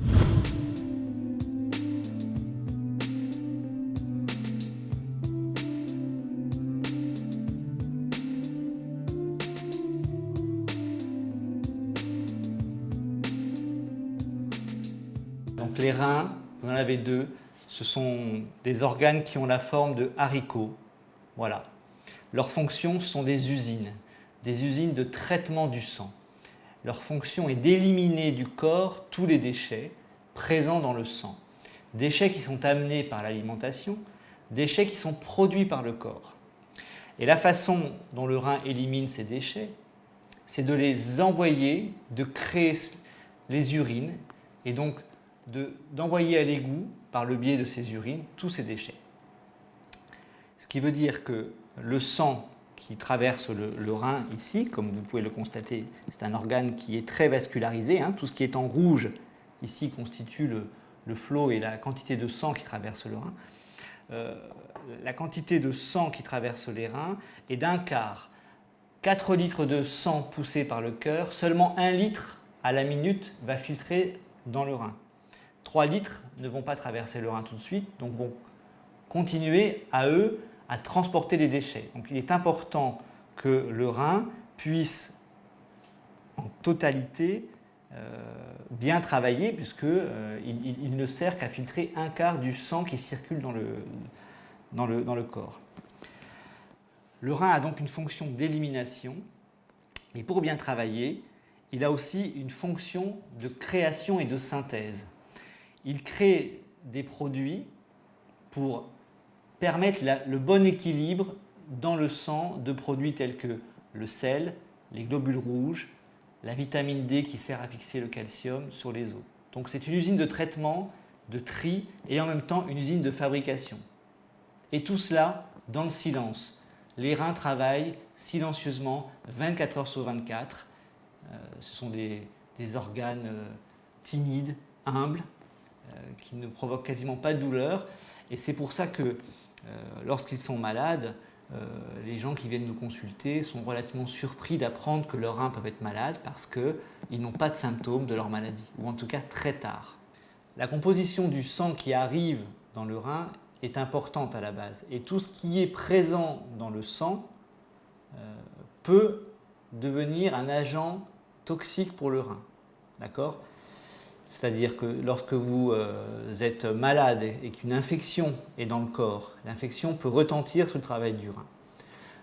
Donc les reins, vous en avez deux, ce sont des organes qui ont la forme de haricots. Voilà. Leurs fonctions sont des usines de traitement du sang. Leur fonction est d'éliminer du corps tous les déchets présents dans le sang. Déchets qui sont amenés par l'alimentation, déchets qui sont produits par le corps. Et la façon dont le rein élimine ces déchets, c'est de les envoyer, de créer les urines et donc d'envoyer à l'égout, par le biais de ces urines, tous ces déchets. Ce qui veut dire que le sang qui traverse le rein ici, comme vous pouvez le constater, c'est un organe qui est très vascularisé. Tout ce qui est en rouge ici constitue le flot et la quantité de sang qui traverse le rein. La quantité de sang qui traverse les reins est d'un quart. 4 litres de sang poussé par le cœur, seulement 1 litre à la minute va filtrer dans le rein. 3 litres ne vont pas traverser le rein tout de suite, donc vont continuer à eux à transporter les déchets. Donc il est important que le rein puisse en totalité bien travailler puisqu'il ne sert qu'à filtrer un quart du sang qui circule dans le corps. Le rein a donc une fonction d'élimination et pour bien travailler, il a aussi une fonction de création et de synthèse. Il crée des produits pour permettre le bon équilibre dans le sang de produits tels que le sel, les globules rouges, la vitamine D qui sert à fixer le calcium sur les os. Donc c'est une usine de traitement, de tri et en même temps une usine de fabrication. Et tout cela dans le silence. Les reins travaillent silencieusement 24 heures sur 24. Ce sont des organes timides, humbles, qui ne provoquent quasiment pas de douleur. Et c'est pour ça que lorsqu'ils sont malades, les gens qui viennent nous consulter sont relativement surpris d'apprendre que leurs reins peuvent être malades parce qu'ils n'ont pas de symptômes de leur maladie, ou en tout cas très tard. La composition du sang qui arrive dans le rein est importante à la base. Et tout ce qui est présent dans le sang peut devenir un agent toxique pour le rein. D'accord ? C'est-à-dire que lorsque vous êtes malade et qu'une infection est dans le corps, l'infection peut retentir sur le travail du rein.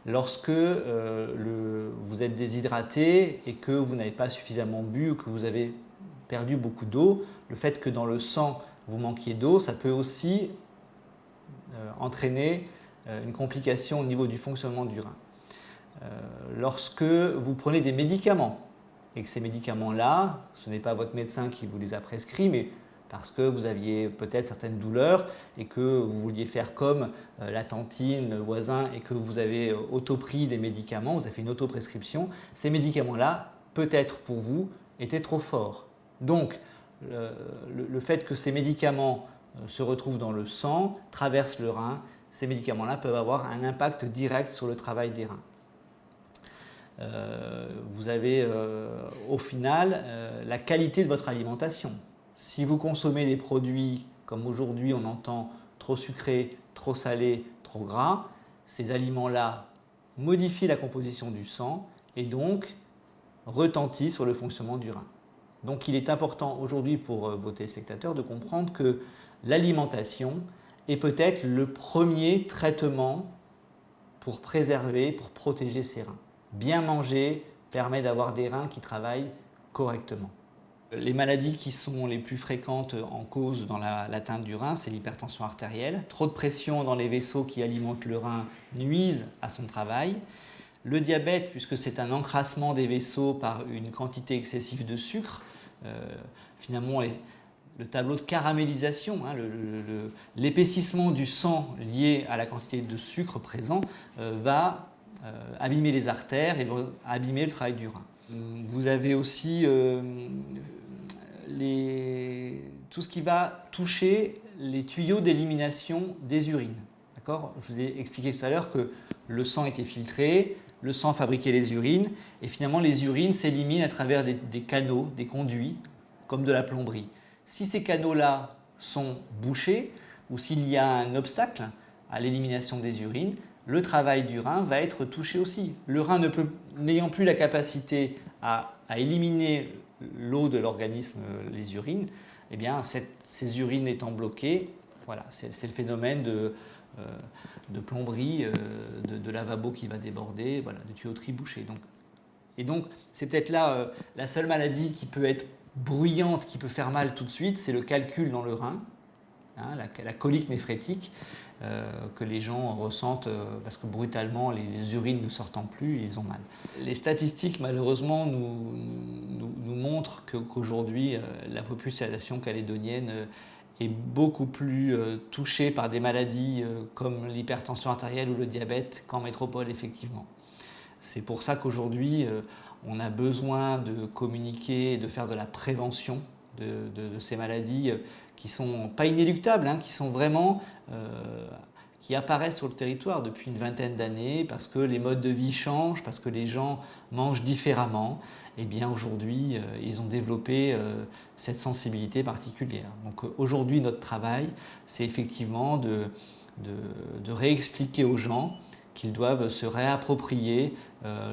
Lorsque vous êtes déshydraté et que vous n'avez pas suffisamment bu ou que vous avez perdu beaucoup d'eau, le fait que dans le sang vous manquiez d'eau, ça peut aussi entraîner une complication au niveau du fonctionnement du rein. lorsque vous prenez des médicaments et que ces médicaments-là, ce n'est pas votre médecin qui vous les a prescrits, mais parce que vous aviez peut-être certaines douleurs et que vous vouliez faire comme la tantine, le voisin, et que vous avez autopris des médicaments, vous avez fait une autoprescription, ces médicaments-là, peut-être pour vous, étaient trop forts. Donc, le fait que ces médicaments se retrouvent dans le sang, traversent le rein, ces médicaments-là peuvent avoir un impact direct sur le travail des reins. Vous avez au final la qualité de votre alimentation. Si vous consommez des produits comme aujourd'hui on entend trop sucrés, trop salés, trop gras, ces aliments-là modifient la composition du sang et donc retentissent sur le fonctionnement du rein. Donc il est important aujourd'hui pour vos téléspectateurs de comprendre que l'alimentation est peut-être le premier traitement pour préserver, pour protéger ces reins. Bien manger permet d'avoir des reins qui travaillent correctement. Les maladies qui sont les plus fréquentes en cause dans l'atteinte du rein, c'est l'hypertension artérielle. Trop de pression dans les vaisseaux qui alimentent le rein nuisent à son travail. Le diabète, puisque c'est un encrassement des vaisseaux par une quantité excessive de sucre, finalement le tableau de caramélisation, l'épaississement du sang lié à la quantité de sucre présent va abîmer les artères et va abîmer le travail du rein. Vous avez aussi tout ce qui va toucher les tuyaux d'élimination des urines. D'accord ? Je vous ai expliqué tout à l'heure que le sang était filtré, le sang fabriquait les urines, et finalement les urines s'éliminent à travers des canaux, des conduits, comme de la plomberie. Si ces canaux-là sont bouchés, ou s'il y a un obstacle à l'élimination des urines, le travail du rein va être touché aussi. Le rein n'ayant plus la capacité à éliminer l'eau de l'organisme, les urines, eh bien, ces urines étant bloquées, voilà, c'est le phénomène de plomberie, de lavabo qui va déborder, voilà, de tuyauterie bouchée. Donc, c'est peut-être là la seule maladie qui peut être bruyante, qui peut faire mal tout de suite, c'est le calcul dans le rein, hein, la colique néphrétique, que les gens ressentent parce que brutalement les urines ne sortant plus, ils ont mal. Les statistiques malheureusement nous montrent qu'aujourd'hui la population calédonienne est beaucoup plus touchée par des maladies comme l'hypertension artérielle ou le diabète qu'en métropole effectivement. C'est pour ça qu'aujourd'hui on a besoin de communiquer, de faire de la prévention de ces maladies qui ne sont pas inéluctables, hein, qui sont vraiment qui apparaissent sur le territoire depuis une vingtaine d'années parce que les modes de vie changent, parce que les gens mangent différemment. Et bien aujourd'hui, ils ont développé cette sensibilité particulière. Donc aujourd'hui, notre travail, c'est effectivement de réexpliquer aux gens qu'ils doivent se réapproprier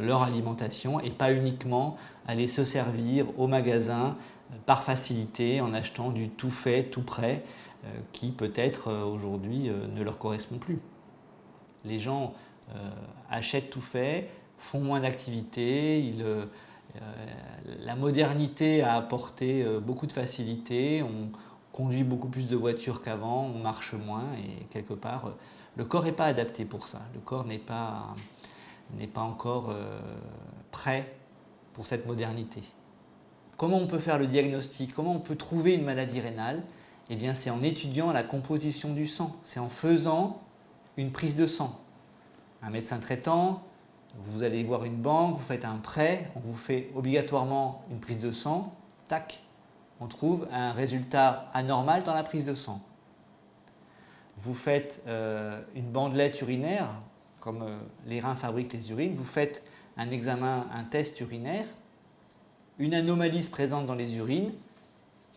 leur alimentation et pas uniquement aller se servir au magasin par facilité en achetant du tout fait, tout prêt, qui peut-être aujourd'hui ne leur correspond plus. Les gens achètent tout fait, font moins d'activités, la modernité a apporté beaucoup de facilité, on conduit beaucoup plus de voitures qu'avant, on marche moins et quelque part le corps n'est pas adapté pour ça, le corps n'est pas encore prêt pour cette modernité. Comment on peut faire le diagnostic? Comment on peut trouver une maladie rénale? Eh bien, c'est en étudiant la composition du sang, c'est en faisant une prise de sang. Un médecin traitant, vous allez voir une banque, vous faites un prêt, on vous fait obligatoirement une prise de sang, tac, on trouve un résultat anormal dans la prise de sang. Vous faites une bandelette urinaire, comme les reins fabriquent les urines, vous faites un examen, un test urinaire, une anomalie se présente dans les urines,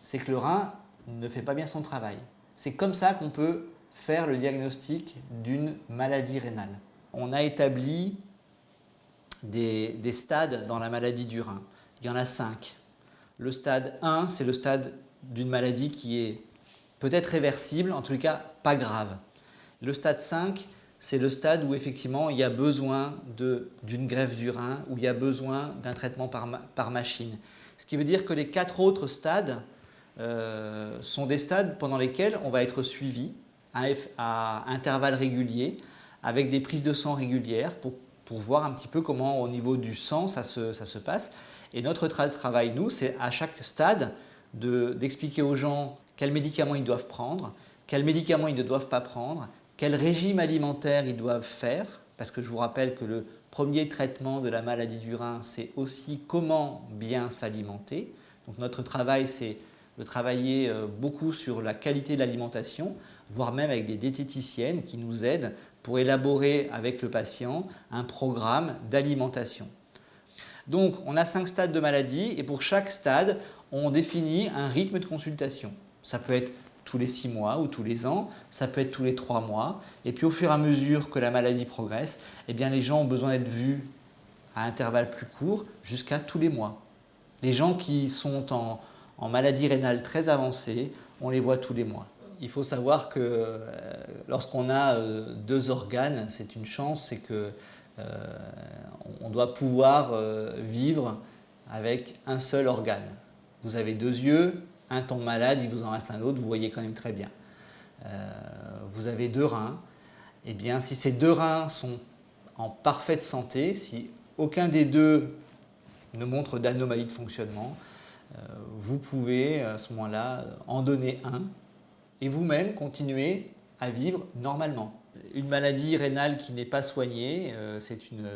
c'est que le rein ne fait pas bien son travail. C'est comme ça qu'on peut faire le diagnostic d'une maladie rénale. On a établi des stades dans la maladie du rein. Il y en a 5. Le stade 1, c'est le stade d'une maladie qui est peut-être réversible, en tout cas pas grave. Le stade 5, c'est le stade où effectivement il y a besoin d'une greffe du rein, où il y a besoin d'un traitement par machine. Ce qui veut dire que les 4 autres stades sont des stades pendant lesquels on va être suivi à intervalles réguliers, avec des prises de sang régulières pour voir un petit peu comment au niveau du sang ça se passe. Et notre travail, nous, c'est à chaque stade d'expliquer aux gens quels médicaments ils doivent prendre, quels médicaments ils ne doivent pas prendre, quel régime alimentaire ils doivent faire, parce que je vous rappelle que le premier traitement de la maladie du rein, c'est aussi comment bien s'alimenter. Donc notre travail, c'est de travailler beaucoup sur la qualité de l'alimentation, voire même avec des diététiciennes qui nous aident pour élaborer avec le patient un programme d'alimentation. Donc on a 5 stades de maladie et pour chaque stade, on définit un rythme de consultation. Ça peut être tous les 6 mois ou tous les ans, ça peut être tous les 3 mois. Et puis au fur et à mesure que la maladie progresse, eh bien, les gens ont besoin d'être vus à intervalles plus courts jusqu'à tous les mois. Les gens qui sont en maladie rénale très avancée, on les voit tous les mois. Il faut savoir que lorsqu'on a 2 organes, c'est une chance, c'est que on doit pouvoir vivre avec un seul organe. Vous avez 2 yeux, un tombe malade, il vous en reste un autre, vous voyez quand même très bien. Vous avez 2 reins, et bien si ces 2 reins sont en parfaite santé, si aucun des 2 ne montre d'anomalie de fonctionnement, vous pouvez à ce moment-là en donner un et vous-même continuer à vivre normalement. Une maladie rénale qui n'est pas soignée,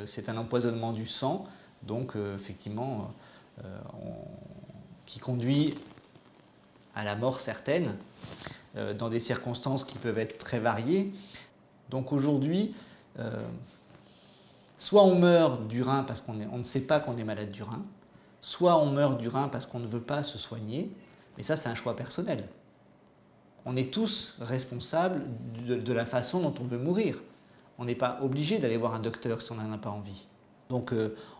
c'est un empoisonnement du sang, donc effectivement, qui conduit à la mort certaine, dans des circonstances qui peuvent être très variées. Donc aujourd'hui, soit on meurt du rein parce qu'on ne sait pas qu'on est malade du rein, soit on meurt du rein parce qu'on ne veut pas se soigner, mais ça c'est un choix personnel. On est tous responsables de la façon dont on veut mourir. On n'est pas obligé d'aller voir un docteur si on n'en a pas envie. Donc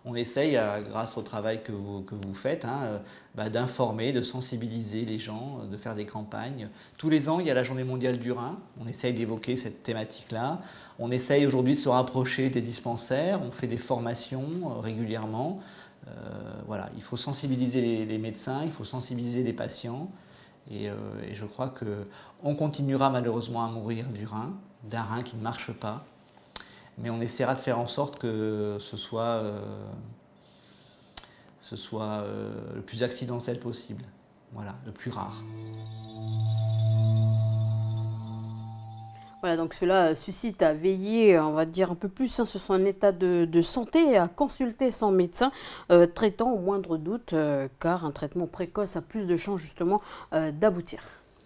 on essaye, grâce au travail que vous faites, d'informer, de sensibiliser les gens, de faire des campagnes. Tous les ans, il y a la Journée mondiale du rein. On essaye d'évoquer cette thématique-là. On essaye aujourd'hui de se rapprocher des dispensaires. On fait des formations régulièrement. Voilà, il faut sensibiliser les médecins, il faut sensibiliser les patients. Et je crois qu'on continuera malheureusement à mourir du rein, d'un rein qui ne marche pas. Mais on essaiera de faire en sorte que ce soit le plus accidentel possible, voilà, le plus rare.
Voilà, donc cela suscite à veiller, on va dire un peu plus sur son état de santé et à consulter son médecin traitant au moindre doute, car un traitement précoce a plus de chances justement d'aboutir.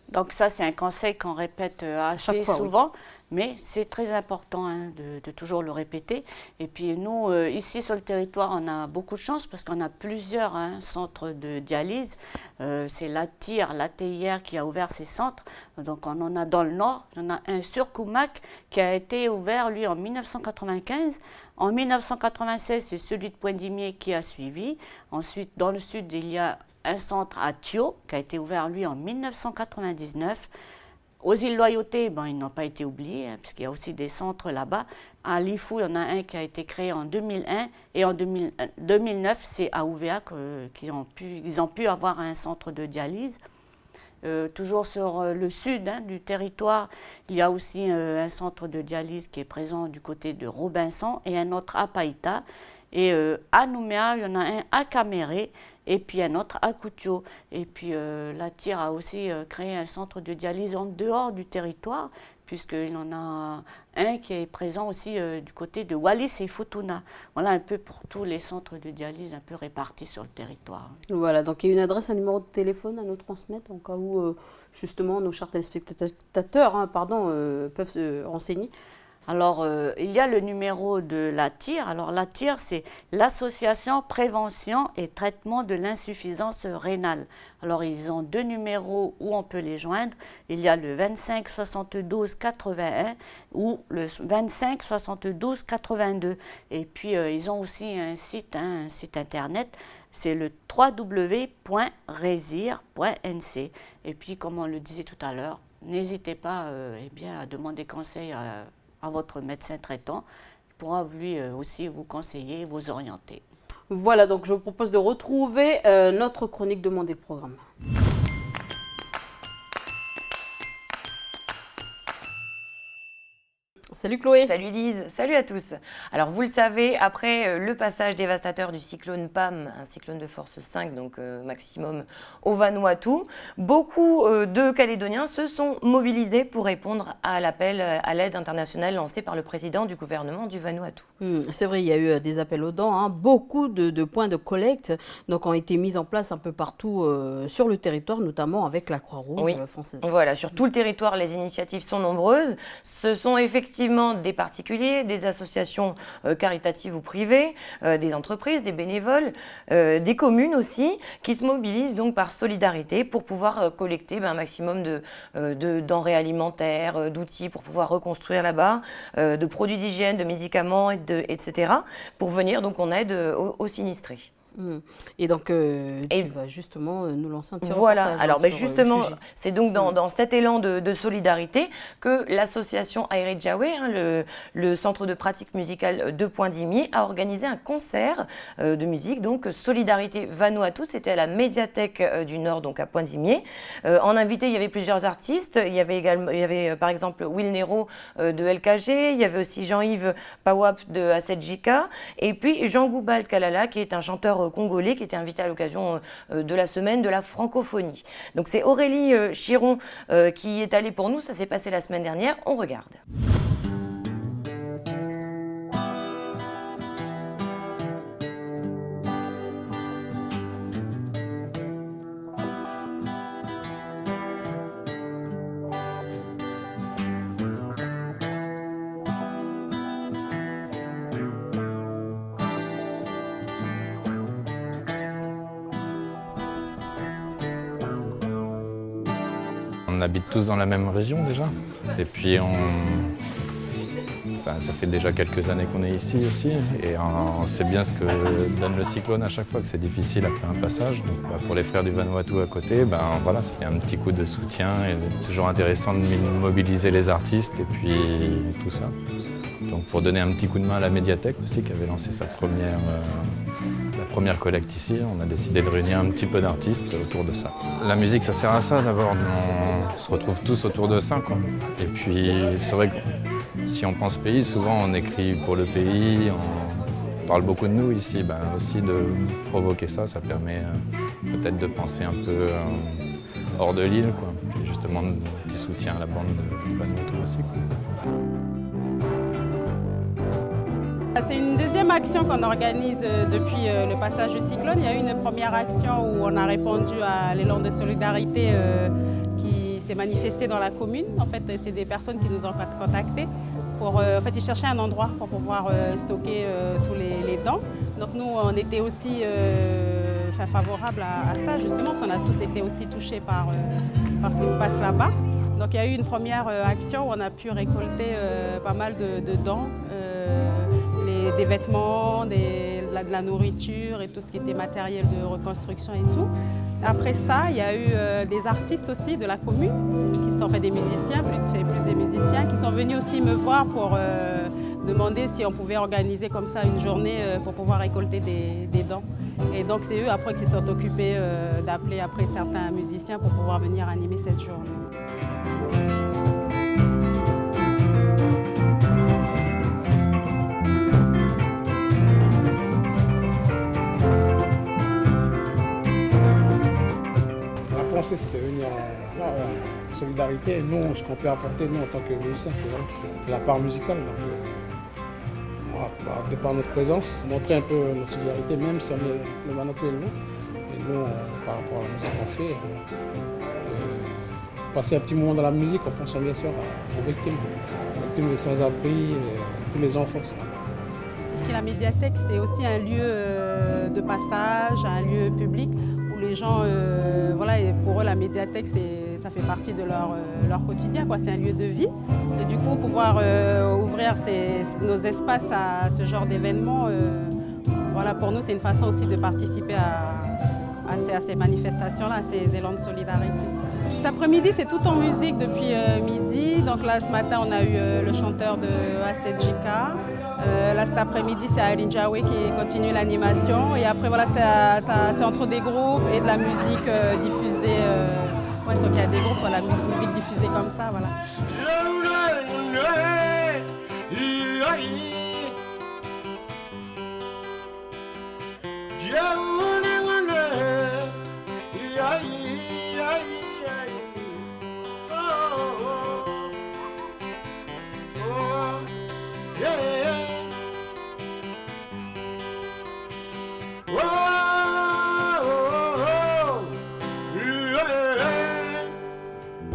Donc ça, c'est un conseil qu'on répète assez souvent, mais c'est très important de toujours le répéter. Et puis nous, ici sur le territoire, on a beaucoup de chance parce qu'on a plusieurs centres de dialyse. C'est l'ATIR qui a ouvert ces centres. Donc on en a dans le nord, il y en a un sur Koumak qui a été ouvert, lui, en 1995. En 1996, c'est celui de Poindimier qui a suivi. Ensuite, dans le sud, il y a un centre à Thio, qui a été ouvert, lui, en 1999. Aux îles Loyauté, ils n'ont pas été oubliés, puisqu'il y a aussi des centres là-bas. À Lifou, il y en a un qui a été créé en 2001. Et en 2009, c'est à Ouvéa qu'ils ont pu avoir un centre de dialyse. Toujours sur le sud du territoire, il y a aussi un centre de dialyse qui est présent du côté de Robinson et un autre à Païta. Et à Nouméa, il y en a un à Caméré et puis un autre à Koutio. Et puis l'ATIR a aussi créé un centre de dialyse en dehors du territoire, puisqu'il en a un qui est présent aussi du côté de Wallis et Futuna. Voilà un peu pour tous les centres de dialyse un peu répartis sur le territoire.
Voilà, donc il y a une adresse, un numéro de téléphone à nous transmettre en cas où justement nos chers téléspectateurs peuvent se renseigner.
Alors, il y a le numéro de l'ATIR. Alors, l'ATIR, c'est l'Association Prévention et Traitement de l'Insuffisance Rénale. Alors, ils ont 2 numéros où on peut les joindre. Il y a le 25 72 81 ou le 25 72 82. Et puis, ils ont aussi un site internet. C'est le www.resir.nc. Et puis, comme on le disait tout à l'heure, n'hésitez pas à demander conseil à votre médecin traitant. Il pourra lui aussi vous conseiller, vous orienter.
Voilà, donc je vous propose de retrouver notre chronique Demandez le programme. Salut Chloé.
Salut Lise, salut à tous. Alors vous le savez, après le passage dévastateur du cyclone Pam, un cyclone de force 5, donc maximum au Vanuatu, beaucoup de Calédoniens se sont mobilisés pour répondre à l'appel à l'aide internationale lancé par le président du gouvernement du Vanuatu.
C'est vrai, il y a eu des appels aux dons, hein. Beaucoup de points de collecte donc, ont été mis en place un peu partout sur le territoire, notamment avec la Croix-Rouge française.
Voilà, sur tout le territoire, les initiatives sont nombreuses. Ce sont effectivement des particuliers, des associations caritatives ou privées, des entreprises, des bénévoles, des communes aussi, qui se mobilisent donc par solidarité pour pouvoir collecter un maximum de denrées alimentaires, d'outils pour pouvoir reconstruire là-bas, de produits d'hygiène, de médicaments, etc., pour venir donc en aide aux sinistrés.
Et donc, tu vas justement nous lancer un petit reportage.
Voilà, alors justement,
le sujet.
c'est donc dans cet élan de solidarité que l'association Aire Jawe, le centre de pratique musicale de Poindimié, a organisé un concert de musique, donc Solidarité Vanuatu. C'était à la médiathèque du Nord, donc à Poindimié. En invité, il y avait plusieurs artistes. Il y avait par exemple Will Nero de LKG, il y avait aussi Jean-Yves Pawap de Asedjika, et puis Jean Goubal Kalala, qui est un chanteur congolais qui était invité à l'occasion de la semaine de la francophonie. Donc c'est Aurélie Chiron qui est allée pour nous, ça s'est passé la semaine dernière, on regarde.
On habite tous dans la même région déjà, et puis ça fait déjà quelques années qu'on est ici aussi, et on sait bien ce que donne le cyclone à chaque fois, que c'est difficile après un passage. Donc, pour les frères du Vanuatu à côté, voilà, c'était un petit coup de soutien, et toujours intéressant de mobiliser les artistes et puis tout ça. Donc pour donner un petit coup de main à la médiathèque aussi, qui avait lancé la première collecte ici, on a décidé de réunir un petit peu d'artistes autour de ça. La musique, ça sert à ça d'abord, on se retrouve tous autour de ça, quoi. Et puis c'est vrai que si on pense pays, souvent on écrit pour le pays, on parle beaucoup de nous ici, aussi de provoquer ça, ça permet peut-être de penser un peu hors de l'île, quoi. Puis justement, un petit soutien à la bande du Vanuatu aussi, quoi.
C'est une deuxième action qu'on organise depuis le passage du cyclone. Il y a eu une première action où on a répondu à l'élan de solidarité qui s'est manifesté dans la commune. En fait, c'est des personnes qui nous ont contactés pour ils cherchaient un endroit pour pouvoir stocker tous les dents. Donc nous, on était aussi favorables à ça, justement, parce qu'on a tous été aussi touchés par ce qui se passe là-bas. Donc il y a eu une première action où on a pu récolter pas mal de dents. Des vêtements, de la nourriture et tout ce qui était matériel de reconstruction et tout. Après ça, il y a eu des artistes aussi de la commune, qui sont des musiciens, plus des musiciens, qui sont venus aussi me voir pour demander si on pouvait organiser comme ça une journée pour pouvoir récolter des dents. Et donc c'est eux après qui se sont occupés d'appeler après certains musiciens pour pouvoir venir animer cette journée.
C'était venir en solidarité. Nous, ce qu'on peut apporter, nous, en tant que musiciens, c'est la part musicale. Donc, de par notre présence, montrer un peu notre solidarité, même si on est le Vanuatu est loin. Et nous, par rapport à la musique qu'on fait, passer un petit moment dans la musique en pensant bien sûr aux victimes des sans-abri, tous les enfants.
Ici, la médiathèque, c'est aussi un lieu de passage, un lieu public. Les gens, et pour eux, la médiathèque, ça fait partie de leur quotidien, quoi. C'est un lieu de vie. Et du coup, pouvoir ouvrir nos espaces à ce genre d'événements, pour nous, c'est une façon aussi de participer à ces manifestations-là, à ces élans de solidarité. Cet après-midi, c'est tout en musique depuis midi. Donc là, ce matin, on a eu le chanteur de Asedjika. Là, cet après-midi, c'est Aire Jawe qui continue l'animation. Et après, voilà, c'est entre des groupes et de la musique diffusée. Sauf qu'il y a des groupes, la musique diffusée comme ça, voilà.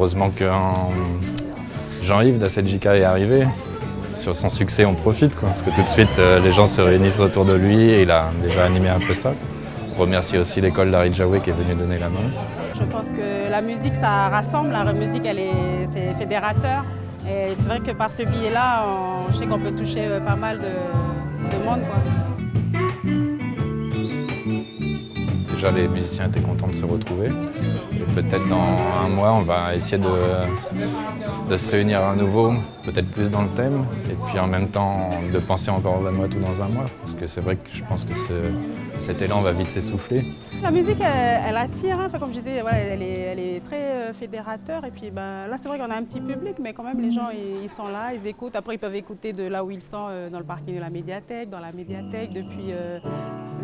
Heureusement que Jean-Yves d'Asseljica est arrivé. Sur son succès, on profite, quoi, parce que tout de suite, les gens se réunissent autour de lui et il a déjà animé un peu ça. On remercie aussi l'école d'Ari Jaoué qui est venue donner la main.
Je pense que la musique, ça rassemble. La musique, c'est fédérateur. Et c'est vrai que par ce biais-là, je sais qu'on peut toucher pas mal de monde, quoi.
Déjà, les musiciens étaient contents de se retrouver. Et peut-être dans un mois, on va essayer de se réunir à nouveau, peut-être plus dans le thème, et puis en même temps de penser encore au Vanuatu dans un mois. Parce que c'est vrai que je pense que cet élan va vite s'essouffler.
La musique, elle attire, hein. Enfin, comme je disais, voilà, elle est très fédérateur. Et puis là, c'est vrai qu'on a un petit public, mais quand même, les gens, ils sont là, ils écoutent. Après, ils peuvent écouter de là où ils sont, dans le parking de la médiathèque, dans la médiathèque, depuis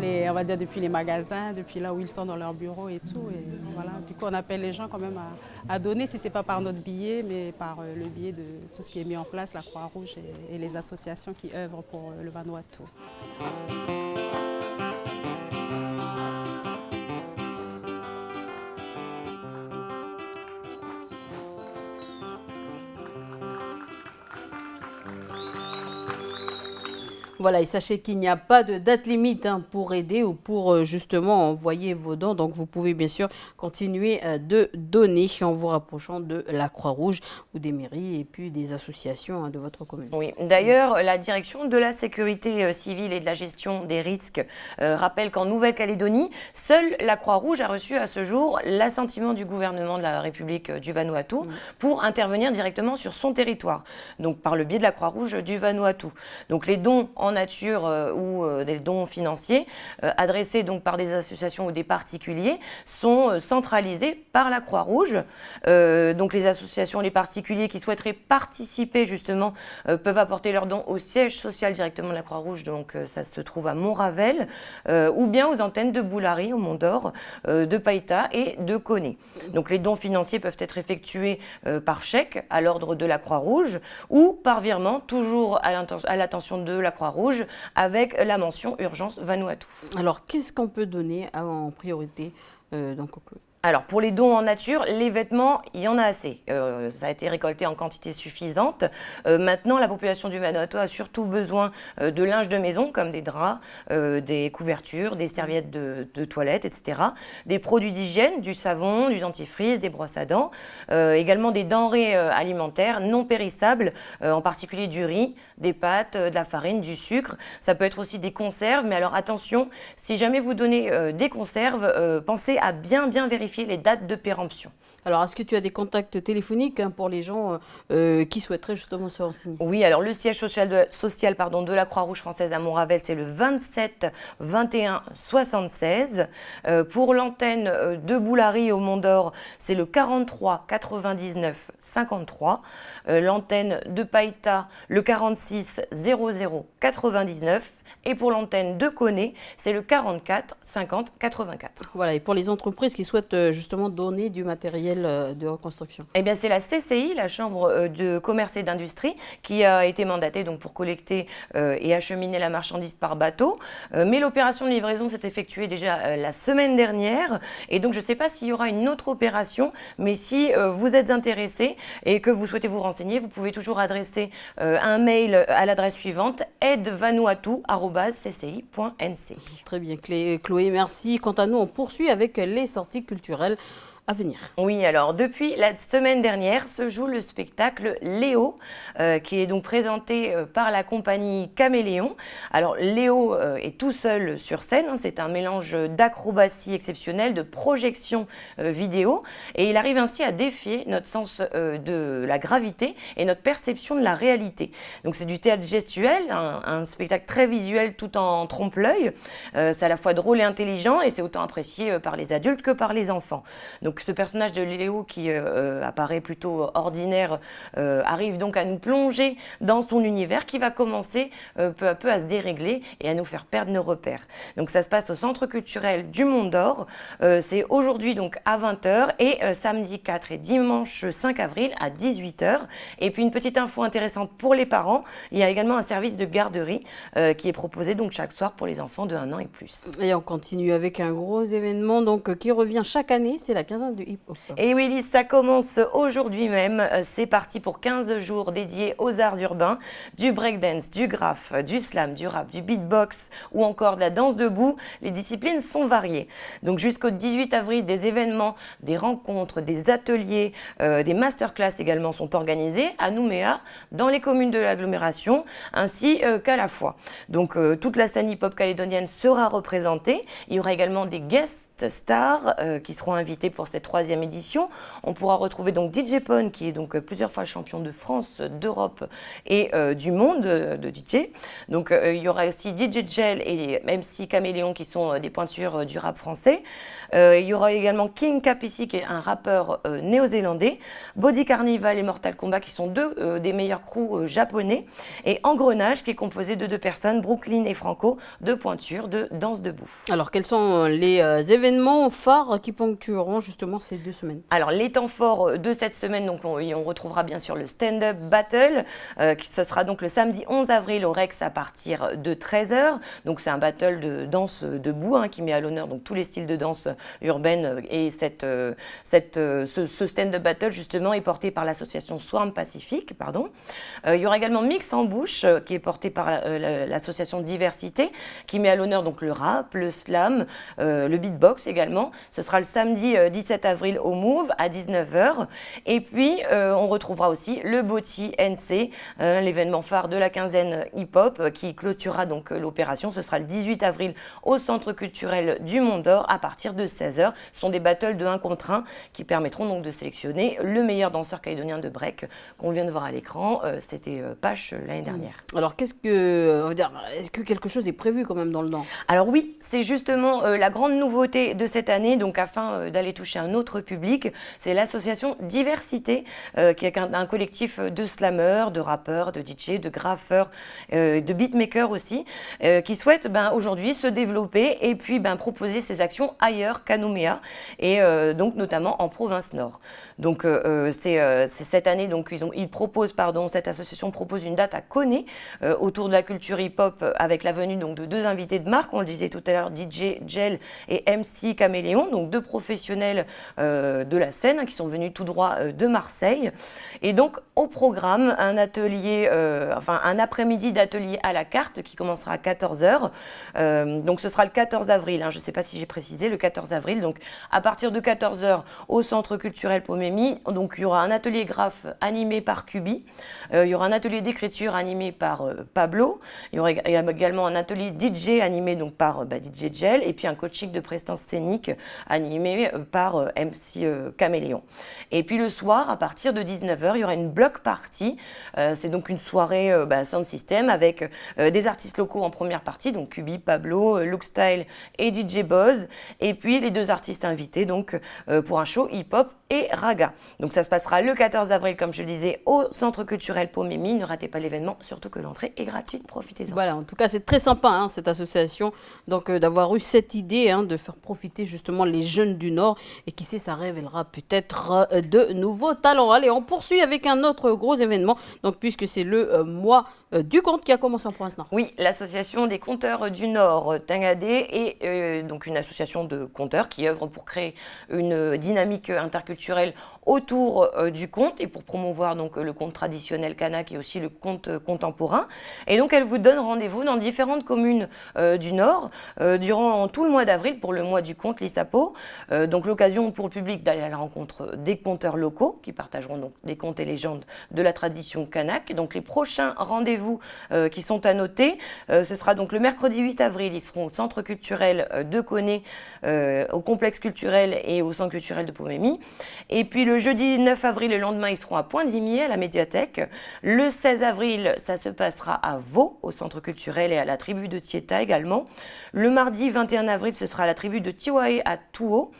on va dire depuis les magasins, depuis là où ils sont dans leur bureau et tout. Et voilà. Du coup, on appelle les gens quand même à donner, si ce n'est pas par notre billet, mais par le biais de tout ce qui est mis en place, la Croix-Rouge et les associations qui œuvrent pour le Vanuatu.
Voilà, et sachez qu'il n'y a pas de date limite pour aider ou pour justement envoyer vos dons. Donc, vous pouvez bien sûr continuer de donner en vous rapprochant de la Croix-Rouge ou des mairies et puis des associations de votre commune.
Oui, d'ailleurs, la direction de la sécurité civile et de la gestion des risques rappelle qu'en Nouvelle-Calédonie, seule la Croix-Rouge a reçu à ce jour l'assentiment du gouvernement de la République du Vanuatu pour intervenir directement sur son territoire, donc par le biais de la Croix-Rouge du Vanuatu. Donc, les dons en nature ou des dons financiers adressés donc par des associations ou des particuliers sont centralisés par la Croix-Rouge. Donc les associations et les particuliers qui souhaiteraient participer justement peuvent apporter leurs dons au siège social directement de la Croix-Rouge, donc ça se trouve à Montravel, ou bien aux antennes de Boulari au Mont-d'Or, de Païta et de Koné. Donc les dons financiers peuvent être effectués par chèque à l'ordre de la Croix-Rouge ou par virement, toujours à l'attention de la Croix-Rouge, avec la mention urgence Vanuatu.
Alors, qu'est-ce qu'on peut donner en priorité
Alors, pour les dons en nature, les vêtements, il y en a assez. Ça a été récolté en quantité suffisante. Maintenant, la population du Vanuatu a surtout besoin de linge de maison, comme des draps, des couvertures, des serviettes de toilette, etc. Des produits d'hygiène, du savon, du dentifrice, des brosses à dents. Également des denrées alimentaires non périssables, en particulier du riz, des pâtes, de la farine, du sucre. Ça peut être aussi des conserves, mais alors attention, si jamais vous donnez des conserves, pensez à bien vérifier les dates de péremption.
Alors, est-ce que tu as des contacts téléphoniques pour les gens qui souhaiteraient justement se renseigner?
Oui, alors le siège social de la Croix-Rouge française à Montravel, c'est le 27 21 76. Pour l'antenne de Boulari au Mont-d'Or, c'est le 43 99 53. L'antenne de Païta, le 46 00 99. Et pour l'antenne de Koné, c'est le 44 50 84.
Voilà, et pour les entreprises qui souhaitent justement donner du matériel de reconstruction?
Eh bien, c'est la CCI, la Chambre de commerce et d'industrie, qui a été mandatée donc, pour collecter et acheminer la marchandise par bateau. Mais l'opération de livraison s'est effectuée déjà la semaine dernière. Et donc, je ne sais pas s'il y aura une autre opération, mais si vous êtes intéressé et que vous souhaitez vous renseigner, vous pouvez toujours adresser un mail à l'adresse suivante, aide-vanuatu@cci.nc.
Très bien, Chloé, merci. Quant à nous, on poursuit avec les sorties culturelles à venir.
Oui, alors depuis la semaine dernière se joue le spectacle Léo, qui est donc présenté par la compagnie Caméléon. Alors Léo est tout seul sur scène, c'est un mélange d'acrobatie exceptionnelle, de projection vidéo, et il arrive ainsi à défier notre sens de la gravité et notre perception de la réalité. Donc c'est du théâtre gestuel, un spectacle très visuel tout en trompe-l'œil. C'est à la fois drôle et intelligent, et c'est autant apprécié par les adultes que par les enfants. Donc ce personnage de Léo qui apparaît plutôt ordinaire arrive donc à nous plonger dans son univers qui va commencer peu à peu à se dérégler et à nous faire perdre nos repères. Donc ça se passe au Centre culturel du Mont-d'Or. C'est aujourd'hui donc à 20h et samedi 4 et dimanche 5 avril à 18h. Et puis une petite info intéressante pour les parents, il y a également un service de garderie qui est proposé donc chaque soir pour les enfants de 1 an et plus.
Et on continue avec un gros événement donc, qui revient chaque année, c'est la 15e hein, du hip-hop.
Et oui, Lise, ça commence aujourd'hui même. C'est parti pour 15 jours dédiés aux arts urbains, du breakdance, du graphe, du slam, du rap, du beatbox ou encore de la danse debout. Les disciplines sont variées. Donc jusqu'au 18 avril, des événements, des rencontres, des ateliers, des masterclass également sont organisés à Nouméa, dans les communes de l'agglomération, ainsi qu'à la fois. Donc toute la scène hip-hop calédonienne sera représentée. Il y aura également des guest stars qui seront invités pour cette 3e édition. On pourra retrouver donc DJ Pon, qui est donc plusieurs fois champion de France, d'Europe et du monde de DJ. Donc il y aura aussi DJ Gel et MC Caméléon qui sont des pointures du rap français. Il y aura également King Capici qui est un rappeur néo-zélandais. Body Carnival et Mortal Kombat qui sont deux des meilleurs crews japonais. Et Engrenage qui est composé de 2 personnes, Brooklyn et Franco, 2 pointures de danse debout.
Alors quels sont les événements phares qui ponctueront justement ces 2 semaines?
Alors les temps forts de cette semaine, donc on retrouvera bien sûr le stand-up battle, ça sera donc le samedi 11 avril au Rex à partir de 13h. Donc c'est un battle de danse debout qui met à l'honneur donc tous les styles de danse urbaine et ce stand-up battle justement est porté par l'association Swarm Pacific. Il y aura également Mix en bouche qui est porté par l'association Diversité qui met à l'honneur donc le rap, le slam, le beatbox également. Ce sera le samedi 17 avril au Move à 19h. Et puis on retrouvera aussi le Boti NC, l'événement phare de la quinzaine hip-hop qui clôturera donc l'opération. Ce sera le 18 avril au Centre culturel du Mont d'Or à partir de 16h. Ce sont des battles de 1 contre 1 qui permettront donc de sélectionner le meilleur danseur calédonien de break qu'on vient de voir à l'écran. C'était Pache l'année dernière.
Alors est-ce que quelque chose est prévu quand même dans le Nord?
Alors oui, c'est justement la grande nouveauté de cette année, donc afin d'aller toucher un autre public, c'est l'association Diversité, qui est un collectif de slammeurs, de rappeurs, de DJ, de graffeurs, de beatmakers aussi, qui souhaitent aujourd'hui se développer et puis proposer ses actions ailleurs qu'à Nouméa, et donc notamment en province Nord. Donc c'est cette année, donc cette association propose une date à Koné autour de la culture hip-hop avec la venue donc de 2 invités de marque, on le disait tout à l'heure, DJ Gel et MC Caméléon, donc 2 professionnels de la scène qui sont venus tout droit de Marseille. Et donc au programme, un après-midi d'atelier à la carte qui commencera à 14h. Donc ce sera le 14 avril, je ne sais pas si j'ai précisé, le 14 avril. Donc à partir de 14h au Centre culturel Pomémy, donc il y aura un atelier graphe animé par Cubi, il y aura un atelier d'écriture animé par Pablo, il y aura également un atelier DJ animé donc par DJ Gel et puis un coaching de prestance scénique animé par MC Caméléon. Et puis le soir, à partir de 19h, il y aura une block party. C'est donc une soirée sound system avec des artistes locaux en première partie, donc Cubi, Pablo, Look Style et DJ Boz. Et puis les 2 artistes invités donc pour un show hip-hop et raga. Donc ça se passera le 14 avril, comme je le disais, au Centre culturel Pomémy. Ne ratez pas l'événement, surtout que l'entrée est gratuite, profitez-en.
Voilà, en tout cas, c'est très sympa, cette association, donc d'avoir eu cette idée de faire profiter justement les jeunes du Nord. Et qui sait, ça révélera peut-être de nouveaux talents. Allez, on poursuit avec un autre gros événement, donc puisque c'est le mois du conte qui a commencé en province Nord.
Oui, l'association des conteurs du Nord, Tingadé, est donc une association de conteurs qui œuvre pour créer une dynamique interculturelle autour du conte et pour promouvoir donc le conte traditionnel kanak et aussi le conte contemporain. Et donc elle vous donne rendez-vous dans différentes communes du Nord durant tout le mois d'avril pour le mois du conte l'Issapo. Donc l'occasion pour le public d'aller à la rencontre des conteurs locaux qui partageront donc des contes et légendes de la tradition kanak. Donc les prochains rendez-vous qui sont à noter, ce sera donc le mercredi 8 avril, ils seront au Centre culturel de Koné, au complexe culturel et au Centre culturel de Pomémy. Et puis le jeudi 9 avril, le lendemain, ils seront à Pointe-Dimier, à la médiathèque. Le 16 avril, ça se passera à Vaud, au Centre culturel et à la tribu de Tieta également. Le mardi 21 avril, ce sera à la tribu de Tiwaé à Touo.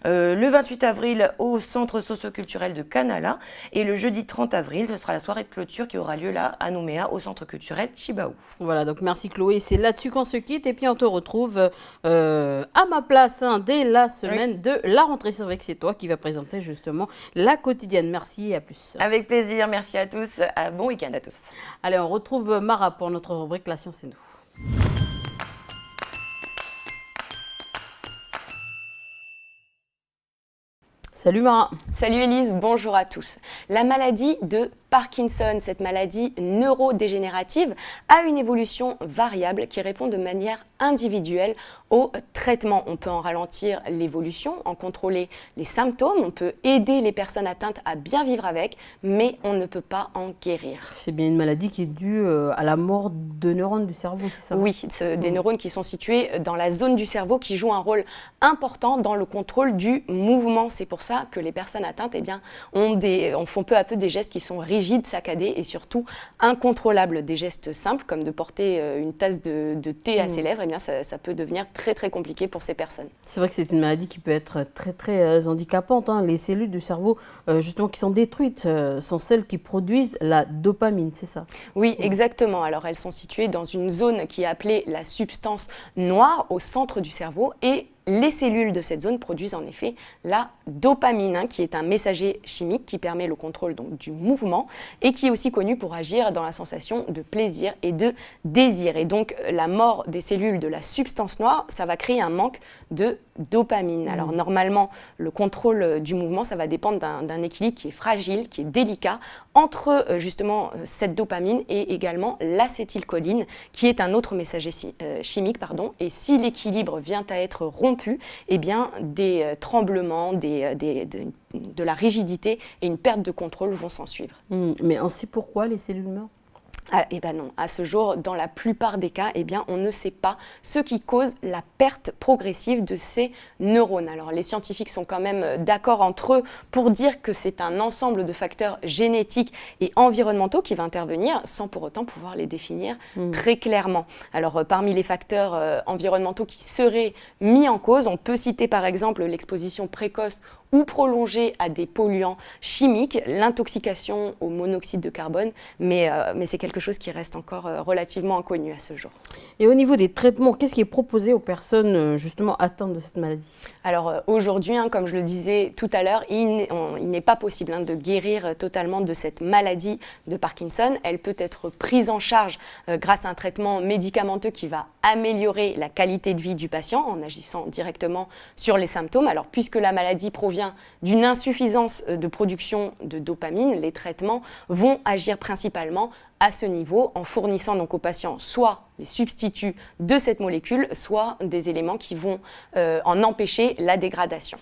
Le 28 avril, au Centre socio-culturel de Canala. Et le jeudi 30 avril, ce sera la soirée de clôture qui aura lieu là, à Nouméa, au Centre culturel Chibaou.
Voilà, donc merci Chloé. C'est là-dessus qu'on se quitte. Et puis on te retrouve à ma place dès la semaine de la rentrée. C'est vrai que c'est toi qui vas présenter justement la quotidienne. Merci et à plus.
Avec plaisir, merci à tous. Bon week-end à tous.
Allez, on retrouve Mara pour notre rubrique La science et nous. Salut Mara.
Salut Élise, bonjour à tous. La maladie de Parkinson, cette maladie neurodégénérative, a une évolution variable qui répond de manière individuelle au traitement. On peut en ralentir l'évolution, en contrôler les symptômes, on peut aider les personnes atteintes à bien vivre avec, mais on ne peut pas en guérir.
C'est bien une maladie qui est due à la mort de neurones du cerveau, c'est ça?
Oui, des neurones qui sont situés dans la zone du cerveau qui jouent un rôle important dans le contrôle du mouvement. C'est pour ça que les personnes atteintes eh bien, font peu à peu des gestes qui sont rigides, saccadés et surtout incontrôlables. Des gestes simples comme de porter une tasse de thé à ses lèvres, eh bien, ça peut devenir très très compliqué pour ces personnes.
C'est vrai que c'est une maladie qui peut être très très handicapante. Les cellules du cerveau justement qui sont détruites sont celles qui produisent la dopamine, c'est ça?
Oui, exactement. Alors elles sont situées dans une zone qui est appelée la substance noire au centre du cerveau et les cellules de cette zone produisent en effet la dopamine, qui est un messager chimique qui permet le contrôle donc, du mouvement et qui est aussi connu pour agir dans la sensation de plaisir et de désir. Et donc la mort des cellules de la substance noire, ça va créer un manque de dopamine. Alors normalement, le contrôle du mouvement, ça va dépendre d'un équilibre qui est fragile, qui est délicat, entre justement cette dopamine et également l'acétylcholine, qui est un autre messager chimique. Et si l'équilibre vient à être rompu, eh bien des tremblements, de la rigidité et une perte de contrôle vont s'en suivre.
Mais on sait pourquoi les cellules meurent?
Eh bien non, à ce jour, dans la plupart des cas, eh bien, on ne sait pas ce qui cause la perte progressive de ces neurones. Alors les scientifiques sont quand même d'accord entre eux pour dire que c'est un ensemble de facteurs génétiques et environnementaux qui va intervenir sans pour autant pouvoir les définir très clairement. Alors parmi les facteurs environnementaux qui seraient mis en cause, on peut citer par exemple l'exposition précoce ou prolongée à des polluants chimiques, l'intoxication au monoxyde de carbone, mais c'est quelque chose qui reste encore relativement inconnu à ce jour.
Et au niveau des traitements, qu'est-ce qui est proposé aux personnes justement atteintes de cette maladie?
Alors aujourd'hui, comme je le disais tout à l'heure, il n'est pas possible de guérir totalement de cette maladie de Parkinson. Elle peut être prise en charge grâce à un traitement médicamenteux qui va améliorer la qualité de vie du patient en agissant directement sur les symptômes. Alors puisque la maladie provient d'une insuffisance de production de dopamine, les traitements vont agir principalement à ce niveau en fournissant donc aux patients soit les substituts de cette molécule, soit des éléments qui vont en empêcher la dégradation.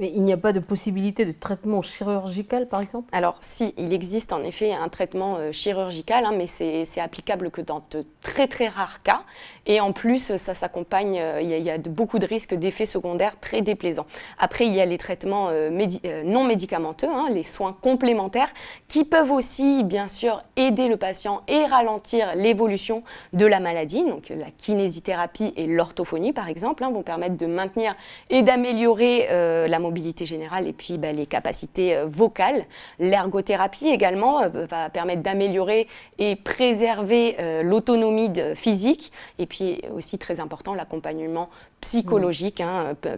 Mais il n'y a pas de possibilité de traitement chirurgical, par exemple?
Alors, si, il existe en effet un traitement chirurgical, mais c'est applicable que dans de très très rares cas. Et en plus, ça s'accompagne, il y a beaucoup de risques d'effets secondaires très déplaisants. Après, il y a les traitements non médicamenteux, les soins complémentaires, qui peuvent aussi, bien sûr, aider le patient et ralentir l'évolution de la maladie. Donc, la kinésithérapie et l'orthophonie, par exemple, vont permettre de maintenir et d'améliorer la mobilité générale et puis les capacités vocales. L'ergothérapie également va permettre d'améliorer et préserver l'autonomie physique et puis aussi très important l'accompagnement psychologique